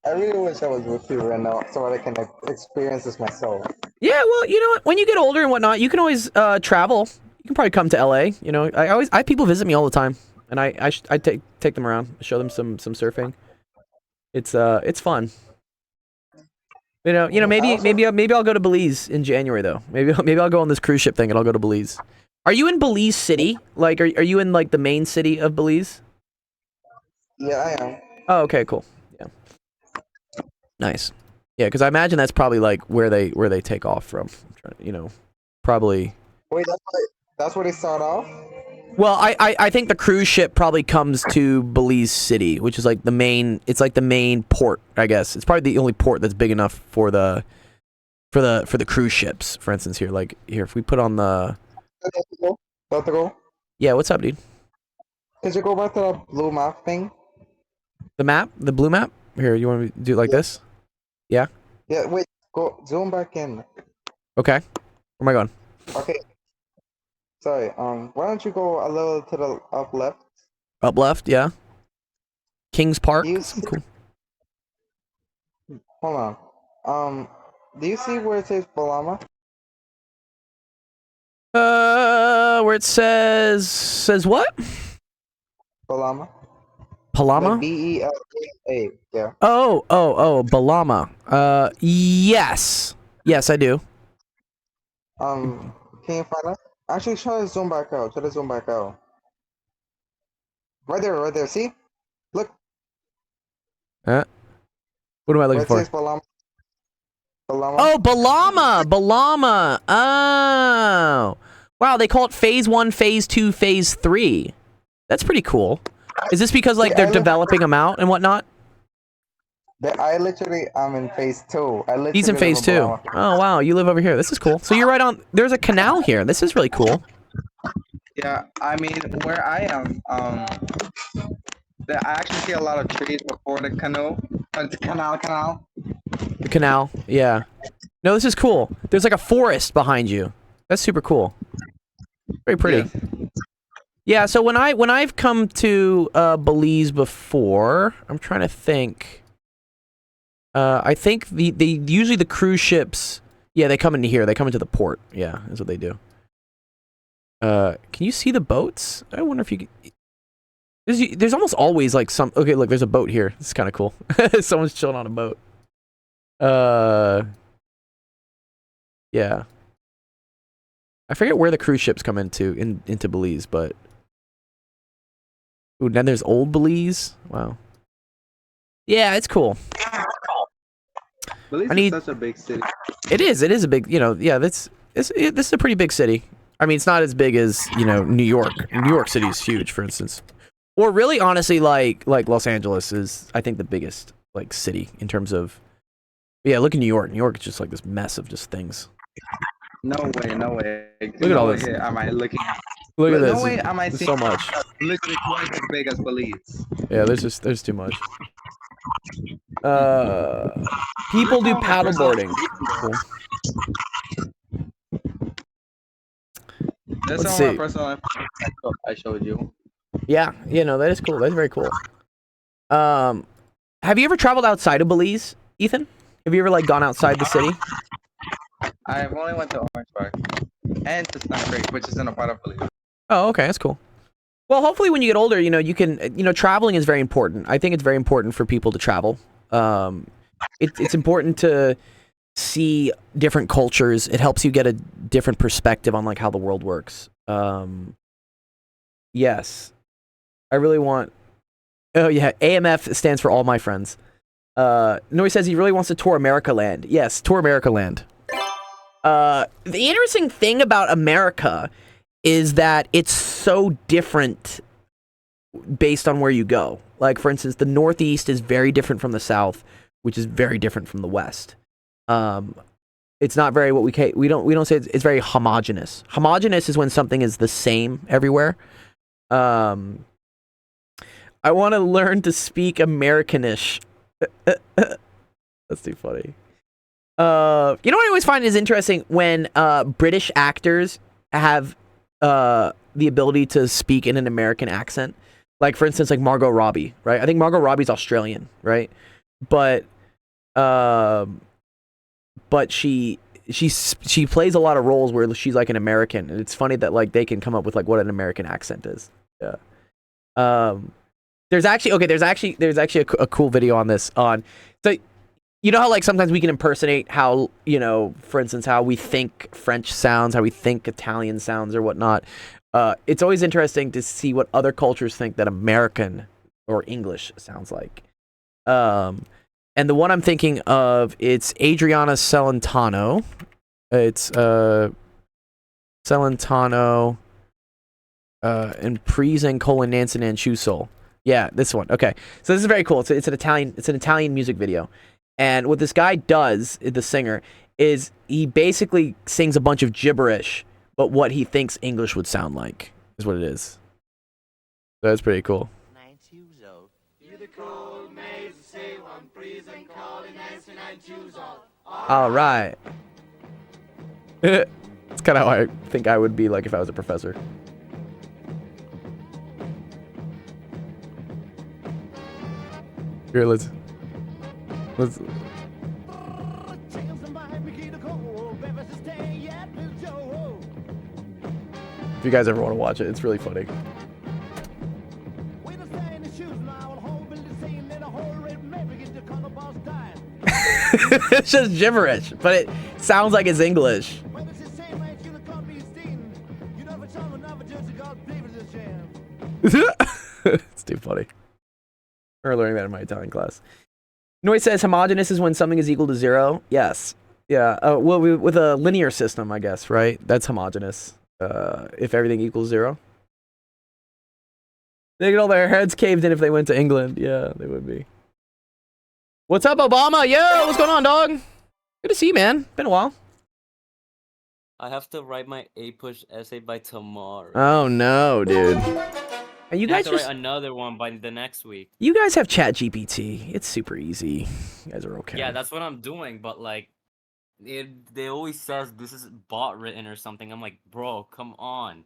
I really wish I was with you right now so I can experience this myself. Yeah, well, you know what? When you get older and whatnot, you can always travel. You can probably come to LA. You know, I have people visit me all the time, and I take them around, show them some surfing. It's fun. You know, maybe I'll go to Belize in January though. Maybe I'll go on this cruise ship thing and I'll go to Belize. Are you in Belize City? Like, are you in like the main city of Belize? Yeah, I am. Oh, okay, cool. Yeah, nice. Yeah, because I imagine that's probably like where they take off from. You know, probably. Wait, that's where they start off? Well, I think the cruise ship probably comes to Belize City, which is like the main. It's like the main port, I guess. It's probably the only port that's big enough for the cruise ships. For instance, here, if we put on the. About to go? Yeah, what's up, dude? Could you go back to the blue map thing? The map, the blue map. Here, you want me to do it like this? Yeah. Yeah, wait. Go zoom back in. Okay. Where am I going? Okay. Sorry. Why don't you go a little to the up left? Up left, yeah. Kings Park. You Some see- cool. Hold on. Do you see where it says Balama? Where it says what? Balama? Palama? Like Bella. Yeah. Oh, Balama. Yes, I do. Can you find that? Actually, try to zoom back out. Right there. See? Look. What am I looking Where it for? says Balama. Oh, Balama. Oh, wow. They call it Phase 1, Phase 2, Phase 3. That's pretty cool. Is this because like they're developing them out and whatnot? I'm in phase 2. He's in phase 2. Oh wow, you live over here. This is cool. So you're right on. There's a canal here. This is really cool. Yeah, I mean, where I am, I actually see a lot of trees before the canal. Canal. The canal. Yeah. No, this is cool. There's like a forest behind you. That's super cool. Very pretty. Yeah. So when I've come to Belize before, I'm trying to think. I think the usually the cruise ships. Yeah, they come into here. They come into the port. Yeah, is what they do. Can you see the boats? I wonder if you can. There's almost always like some. Okay, look, there's a boat here. This is kind of cool. Someone's chilling on a boat. Yeah. I forget where the cruise ships come into Belize, but. Ooh, then there's Old Belize. Wow. Yeah, it's cool. Belize is such a big city. It is a big. Yeah. This is a pretty big city. I mean, it's not as big as New York. New York City is huge, for instance. Or really, honestly, like Los Angeles is, I think, the biggest like city in terms of. Yeah, look at New York. New York is just like this mess of just things. No way. Look at all this. Am I looking? Look at this. No way am I seeing so much. Literally twice as big as Belize. Yeah, there's too much. People do paddleboarding. Cool. That's Let's some of see. my personal information I showed you. Yeah, that is cool. That's very cool. Have you ever traveled outside of Belize, Ethan? Have you ever like gone outside the city? I've only went to Orange Park and to Snow Creek, which is in a part of Belize. Oh, okay, that's cool. Well, hopefully when you get older, you can, traveling is very important. I think it's very important for people to travel. It's important to see different cultures. It helps you get a different perspective on like how the world works. Yes, I really want. Oh yeah, AMF stands for all my friends. Noy says he really wants to tour America Land. Yes, tour America Land. The interesting thing about America is that it's so different based on where you go. Like, for instance, the Northeast is very different from the South, which is very different from the West. It's not very we don't say it's very homogenous. Homogenous is when something is the same everywhere. I want to learn to speak Americanish. That's too funny. You know what I always find is interesting when British actors have the ability to speak in an American accent. Like, for instance, like Margot Robbie, right? I think Margot Robbie's Australian, right? But she plays a lot of roles where she's like an American, and it's funny that like they can come up with like what an American accent is. Yeah. There's actually a cool video on this so you know how like sometimes we can impersonate how, for instance, how we think French sounds, how we think Italian sounds or whatnot. It's always interesting to see what other cultures think that American or English sounds like. And the one I'm thinking of, it's Adriana Celentano. It's Celentano and Priesen colon Nansen and Chusol. Yeah, this one. Okay, so this is very cool. It's an Italian music video. And what this guy does, the singer, is he basically sings a bunch of gibberish, but what he thinks English would sound like is what it is. So that's pretty cool. All right. It's kind of how I think I would be like if I was a professor. Here, let's. If you guys ever want to watch it, it's really funny. It's just gibberish, but it sounds like it's English. It's too funny. We're learning that in my Italian class. Noy says homogeneous is when something is equal to 0. Yes. Yeah. Well, with a linear system, I guess, right? That's homogeneous. If everything equals 0. They get all their heads caved in if they went to England. Yeah, they would be. What's up, Obama? Yo, what's going on, dog? Good to see you, man. Been a while. I have to write my A-push essay by tomorrow. Oh no, dude. And you I guys have to just write another one by the next week. You guys have ChatGPT. It's super easy. You guys are okay. Yeah, that's what I'm doing, but like they always says this is bot written or something. I'm like, bro, come on.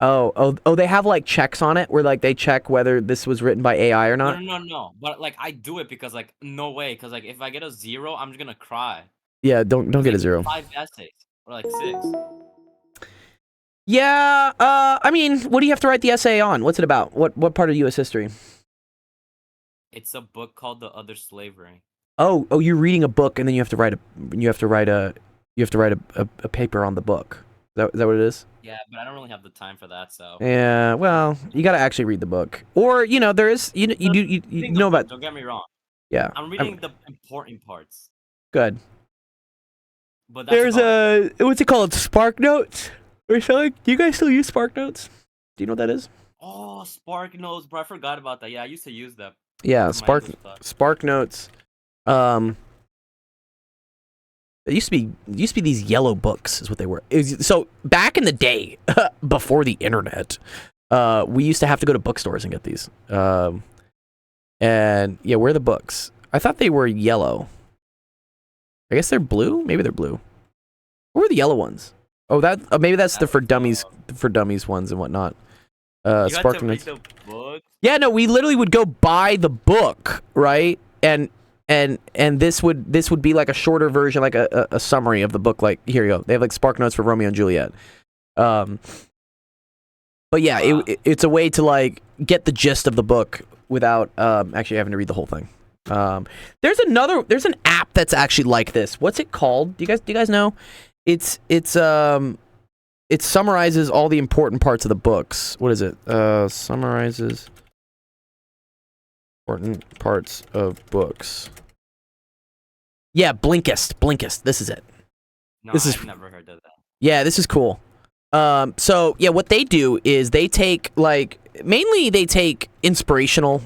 Oh, they have like checks on it where like they check whether this was written by AI or not. No. But like I do it because like no way, because like if I get a 0, I'm just gonna cry. Yeah, don't get a 0. 5 essays or like 6. Yeah, I mean, what do you have to write the essay on? What's it about? What part of U.S. history? It's a book called The Other Slavery. Oh, you're reading a book and then you have to write a paper on the book. Is that what it is? Yeah, but I don't really have the time for that, so. Yeah, well, you got to actually read the book. Or, there is you know about. Don't get me wrong. Yeah. I'm reading the important parts. Good. But that's There's what's it called? Spark Notes or something? Do you guys still use Spark Notes? Do you know what that is? Oh, Spark Notes, bro. I forgot about that. Yeah, I used to use them. Yeah, Spark Notes. It used to be these yellow books is what they were. So back in the day, before the internet, we used to have to go to bookstores and get these. And yeah, where are the books? I thought they were yellow. I guess they're blue. Maybe they're blue. Where were the yellow ones? Oh, that maybe that's the for dummies ones and whatnot. You had to Sparking read Notes. the book. Yeah, no, we literally would go buy the book, right? And this would be like a shorter version, like a summary of the book. Like, here you go. They have like Spark Notes for Romeo and Juliet. But yeah, Wow. it's a way to like get the gist of the book without actually having to read the whole thing. There's an app that's actually like this. What's it called? Do you guys know? It summarizes all the important parts of the books. What is it? Summarizes important parts of books. Yeah, Blinkist. This is it. No, I've never heard of that. Yeah, this is cool. So yeah, what they do is they take mainly they take inspirational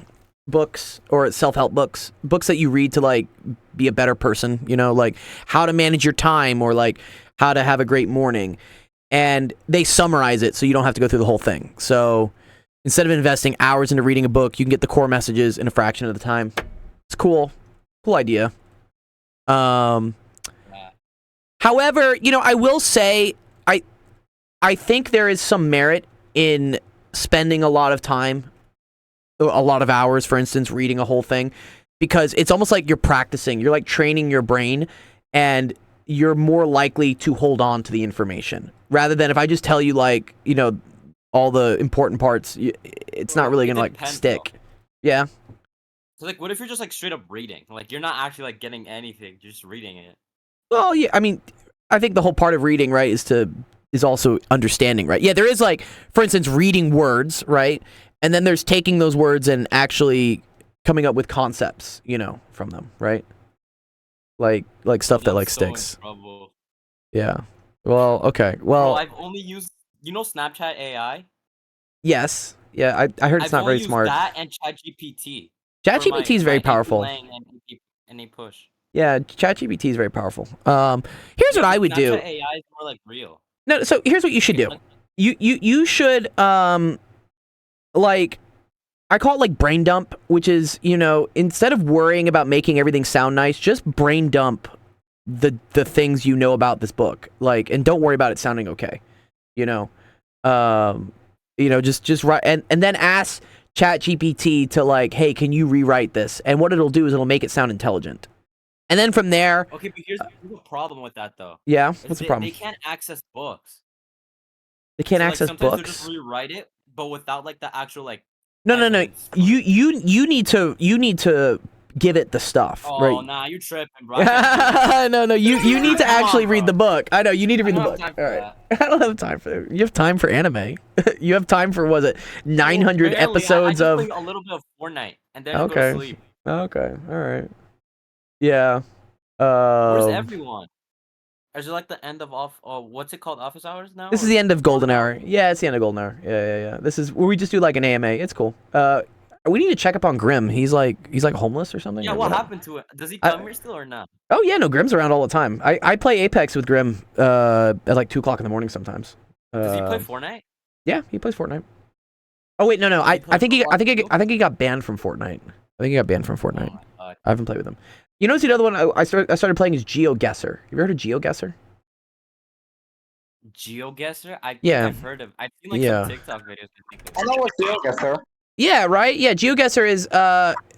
books or self-help books that you read to like be a better person, like how to manage your time or like how to have a great morning, and they summarize it so you don't have to go through the whole thing. So instead of investing hours into reading a book, you can get the core messages in a fraction of the time. It's cool idea. However, I will say I think there is some merit in spending a lot of time, a lot of hours, for instance, reading a whole thing, because it's almost like you're practicing. You're like training your brain, and you're more likely to hold on to the information rather than if I just tell you like, all the important parts, it's not really going to like stick. Though. Yeah. So like, what if you're just like straight up reading? Like you're not actually like getting anything, you're just reading it. Well, yeah, I mean, I think the whole part of reading, right, is also understanding, right? Yeah, there is like, for instance, reading words, right? And then there's taking those words and actually coming up with concepts, from them, right? Like stuff that like sticks. Yeah. Well, okay. Well, Bro, I've only used, Snapchat AI? Yes. Yeah, I heard it's not very smart. That and ChatGPT. ChatGPT is very powerful. And a push. Yeah, ChatGPT is very powerful. Here's what I would do. Snapchat AI is more like real. No, so here's what you should do. You should like, I call it like brain dump, which is, instead of worrying about making everything sound nice, just brain dump the things you know about this book. Like, and don't worry about it sounding okay. Just write and then ask ChatGPT to like, hey, can you rewrite this? And what it'll do is it'll make it sound intelligent. And then from there. Okay, but here's the problem with that though. Yeah, what's the problem? They can't access books. They can't access sometimes books. They'll just rewrite it, but without like the actual like. No. You need to give it the stuff. Oh, right? nah, you tripping, bro. No. You need to actually read the book. I know you need to read the book. All right. I don't have time for. You have time for anime. You have time for 900 episodes I of. play a little bit of Fortnite and then I go to sleep. Okay. All right. Yeah. Where's everyone? Is it like the end of what's it called? Office hours now? This is the end of golden hour. Yeah, it's the end of golden hour. Yeah. This is where we just do like an AMA. It's cool. We need to check up on Grim. He's like homeless or something. Yeah, or what happened to it? Does he come here still or not? Oh yeah, no, Grim's around all the time. I play Apex with Grim at like 2 o'clock in the morning sometimes. Does he play Fortnite? Yeah, he plays Fortnite. Oh wait, no. I think he got banned from Fortnite. Oh, I haven't played with him. You know, the other one I started playing is GeoGuessr. Have you heard of GeoGuessr? GeoGuessr? Yeah. I've heard of. I've seen like some TikTok videos. I know what GeoGuessr. Yeah, right. Yeah, GeoGuessr is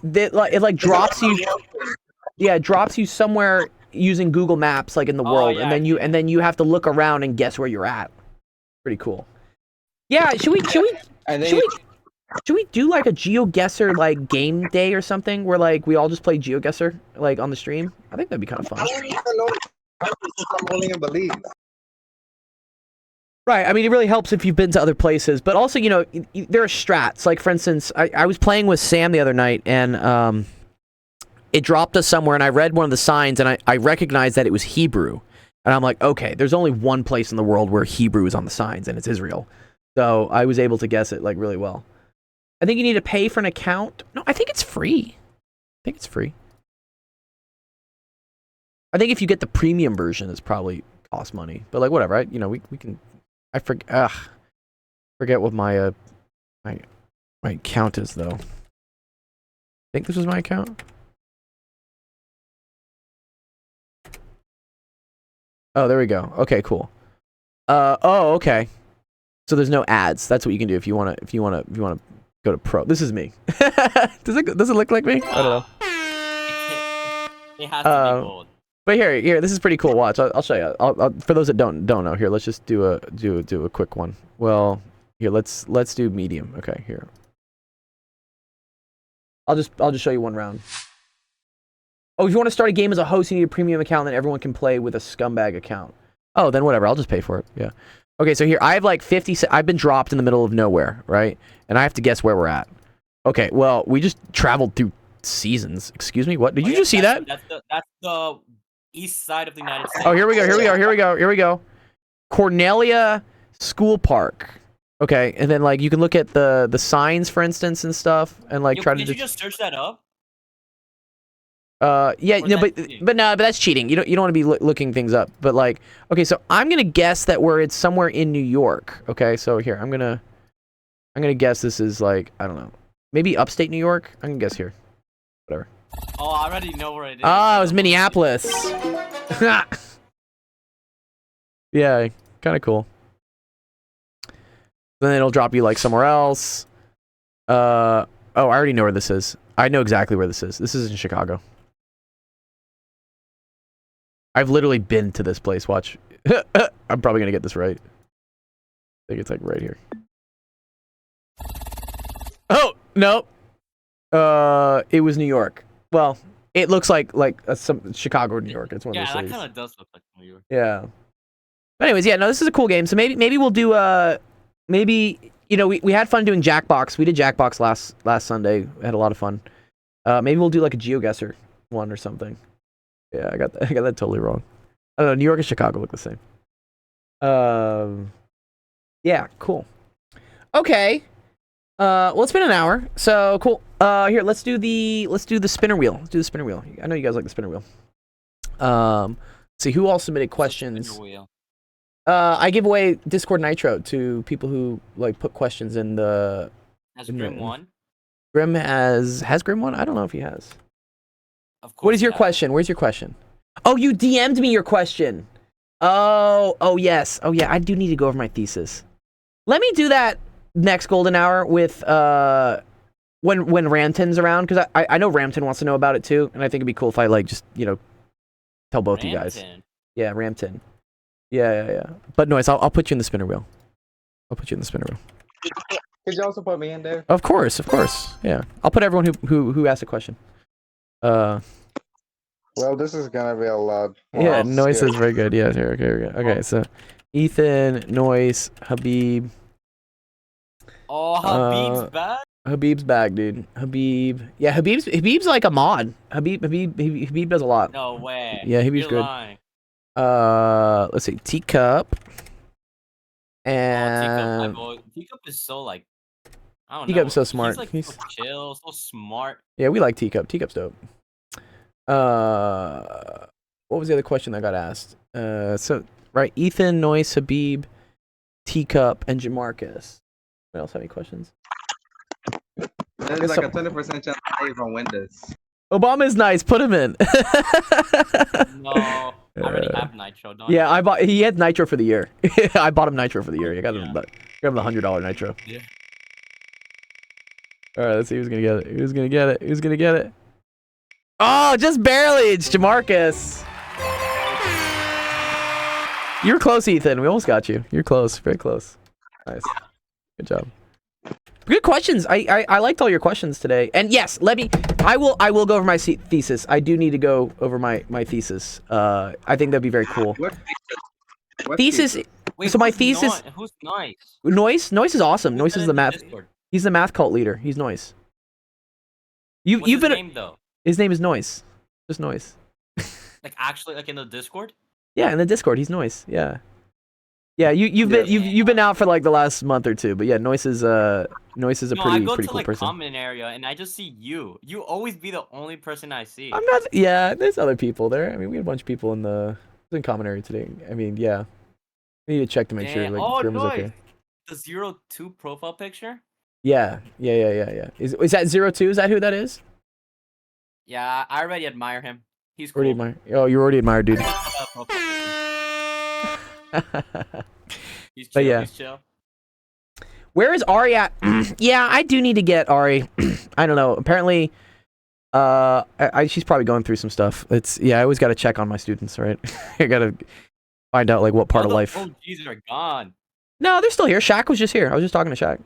it drops you. Yeah, it drops you somewhere using Google Maps, like in the world, yeah, and then you have to look around and guess where you're at. Pretty cool. Yeah, should we do like a GeoGuessr like game day or something where like we all just play GeoGuessr like on the stream? I think that'd be kind of fun. I don't even know. I'm only in Belize. Right. I mean, it really helps if you've been to other places, but also, there are strats. Like, for instance, I was playing with Sam the other night, and it dropped us somewhere, and I read one of the signs, and I recognized that it was Hebrew. And I'm like, okay, there's only one place in the world where Hebrew is on the signs, and it's Israel. So I was able to guess it, like, really well. I think you need to pay for an account. No, I think it's free. I think if you get the premium version, it's probably cost money. But, like, whatever. We can... I forget what my account is though. I think this was my account. Oh, there we go. Okay, cool. Oh, okay. So there's no ads. That's what you can do if you wanna go to pro. This is me. Does it look like me? I don't know. It has to be gold. But here, this is pretty cool. Watch, I'll show you. I'll, for those that don't know, here, let's just do a quick one. Well, here, let's do medium. Okay, here. I'll just show you one round. Oh, if you want to start a game as a host, you need a premium account, then everyone can play with a scumbag account. Oh, then whatever. I'll just pay for it. Yeah. Okay, so here I have like 50. I've been dropped in the middle of nowhere, right? And I have to guess where we're at. Okay, well, we just traveled through seasons. Excuse me. What? Did you just see that? That's the east side of the United States. Oh, here we go. Cornelia School Park. Okay, and then like you can look at the signs, for instance, and stuff, and like try to. Did you just search that up? Yeah, no, but that's cheating. You don't want to be looking things up. But like, okay, so I'm gonna guess that it's somewhere in New York. Okay, so here I'm gonna guess this is like, I don't know, maybe upstate New York. I'm gonna guess here. Whatever. Oh, I already know where it is. Oh, it was Minneapolis. Yeah, kind of cool. Then it'll drop you like somewhere else. Oh, I already know where this is. I know exactly where this is. This is in Chicago. I've literally been to this place. Watch. I'm probably gonna get this right. I think it's like right here. Oh no. It was New York. Well, it looks like some Chicago or New York. It's one of those cities. Yeah, that kind of does look like New York. Yeah. But anyways, yeah, no, this is a cool game. So maybe we'll do maybe, you know, we had fun doing Jackbox. We did Jackbox last Sunday. We had a lot of fun. Maybe we'll do like a GeoGuessr one or something. Yeah, I got that totally wrong. I don't know. New York and Chicago look the same. Yeah, cool. Okay. Well, it's been an hour, so cool. Here, let's do the spinner wheel. Let's do the spinner wheel. I know you guys like the spinner wheel. See who all submitted questions. I give away Discord Nitro to people who like put questions in the. Has Grim won? Grim has Grim won? I don't know if he has. Of course. What is your question? Where's your question? Oh, you DM'd me your question. Oh yes. Oh yeah, I do need to go over my thesis. Let me do that next golden hour with when Ramton's around, because I know Ramton wants to know about it too, and I think it'd be cool if I like just, you know, tell both you guys. Yeah, Ramton. Yeah. But Noise, I'll put you in the spinner wheel. Could you also put me in there? Of course. Yeah, I'll put everyone who asked a question. Well, this is gonna be a lot. Yeah, Noise is very good. Yeah, here we go. Okay, so Ethan, Noise, Habib. Oh, Habib's back. Habib's back, dude. Habib. Yeah, Habib's like a mod. Habib does a lot. No way. Yeah, Habib's You're good. lying. Let's see, Teacup. And Teacup is so like, I don't know. Teacup is so smart. He's like so chill, so smart. Yeah, we like Teacup. Teacup's dope. What was the other question that got asked? So right, Ethan, Noise, Habib, Teacup, and Jamarcus. Anyone else have any questions? There's like a 20% chance I even win this. Obama is nice. Put him in. No, I already have Nitro. Yeah, he had Nitro for the year. I bought him Nitro for the year. I got him the $100 Nitro. Yeah. All right, let's see who's gonna get it. Oh, just barely. It's Jamarcus. You're close, Ethan. We almost got you. You're close. Very close. Nice. Good job. Good questions. I liked all your questions today. And yes, I will go over my thesis. I do need to go over my thesis. I think that'd be very cool. What thesis? Wait, so my thesis. Who's Nice? Noise is awesome. Noise is the math. Discord? He's the math cult leader. He's Noise. What's You've his been. name, though? His name is Noise. Just Noise. Like actually, like in the Discord? Yeah, in the Discord, he's Noise. Yeah. Yeah, you've been out for like the last month or two, but yeah, Noise is a pretty cool like person. Comment area and I just see you. You always be the only person I see. I'm not. Yeah, there's other people there. I mean, we had a bunch of people in common area today. I mean, yeah. We need to check to make sure like Grim is okay. The 02 profile picture? Yeah. Is that 02? Is that who that is? Yeah, I already admire him. He's cool. You already admire, dude. He's But chill. yeah. He's chill. Where is Ari at? Yeah, I do need to get Ari. I don't know. Apparently, she's probably going through some stuff. I always got to check on my students, right? I got to find out like what part All of the life. OGs are gone. No, they're still here. Shaq was just here. I was just talking to Shaq.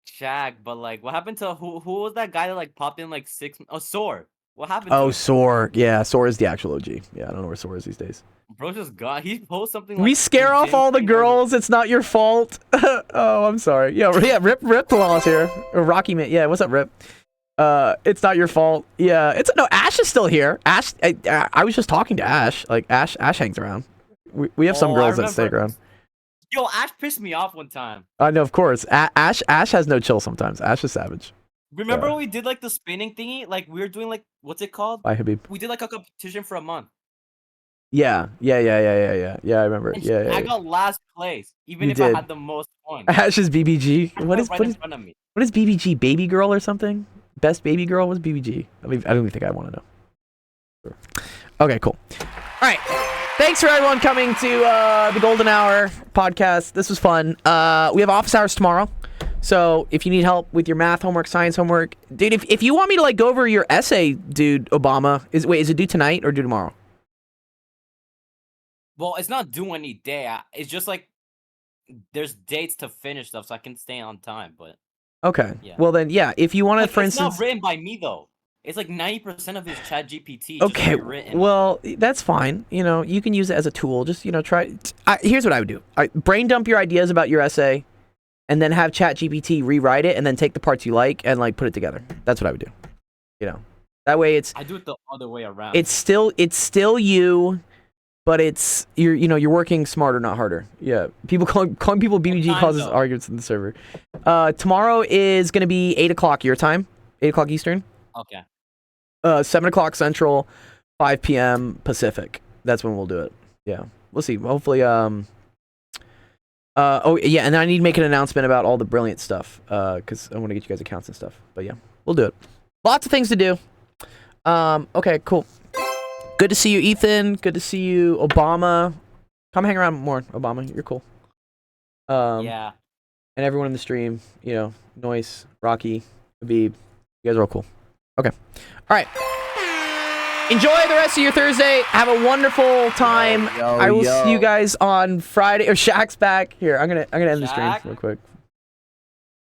Shaq, but like, what happened to who was that guy that like popped in like 6? Oh, Soar. What happened to Oh, him? Soar. Yeah, Soar is the actual OG. Yeah, I don't know where Soar is these days. Bro just got. He posted something. We like, scare in off gym all the saying, girls. It's not your fault. Oh, I'm sorry. Yeah, Rip Talon's here. Or Rocky Man. Yeah, what's up, Rip? It's not your fault. Yeah, no. Ash is still here. Ash. I was just talking to Ash. Like Ash hangs around. We have some Oh, I girls that stay remember. around. Yo, Ash pissed me off one time. I know, of course. Ash has no chill sometimes. Ash is savage. Remember Yeah. when we did like the spinning thingy? Like we were doing like what's it called? Bye, Habib. We did like a competition for a month. Yeah. Yeah, I remember. And Yeah. I got last place, even You if did. I had the most points. Ash is BBG. Ash What was is right what in is front of me? what is BBG? Baby girl or something? Best baby girl was BBG. I don't even think I want to know. Okay, cool. All right. Thanks for everyone coming to the Golden Hour podcast. This was fun. We have office hours tomorrow. So if you need help with your math homework, science homework, dude, if you want me to like go over your essay, dude, Obama, is it due tonight or due tomorrow? Well, it's not due any day. It's just like there's dates to finish stuff, so I can stay on time. But Okay. Yeah. Well then, yeah. If you want to, like, for it's instance, not written by me though. It's like 90% of his Chat GPT. okay. Just written. Well, that's fine. You know, you can use it as a tool. Just try. Here's what I would do. Brain dump your ideas about your essay, and then have ChatGPT rewrite it, and then take the parts you like and like put it together. That's what I would do. That way I do it the other way around. it's still you, but you're working smarter, not harder. Yeah. People calling people BBG time causes zone? arguments in the server. Tomorrow is gonna be 8 o'clock your time, 8 o'clock Eastern. Okay. 7 o'clock Central, 5 p.m. Pacific. That's when we'll do it. Yeah, we'll see. Hopefully, oh yeah, and I need to make an announcement about all the brilliant stuff, because I want to get you guys accounts and stuff. But yeah, we'll do it. Lots of things to do. Okay, cool. Good to see you, Ethan. Good to see you, Obama. Come hang around more, Obama. You're cool. Yeah. And everyone in the stream, Noise, Rocky, Habib, you guys are all cool. Okay. All right. Enjoy the rest of your Thursday. Have a wonderful time. I will see you guys on Friday. Or Shaq's back. Here, I'm gonna end the stream Shaq? real quick.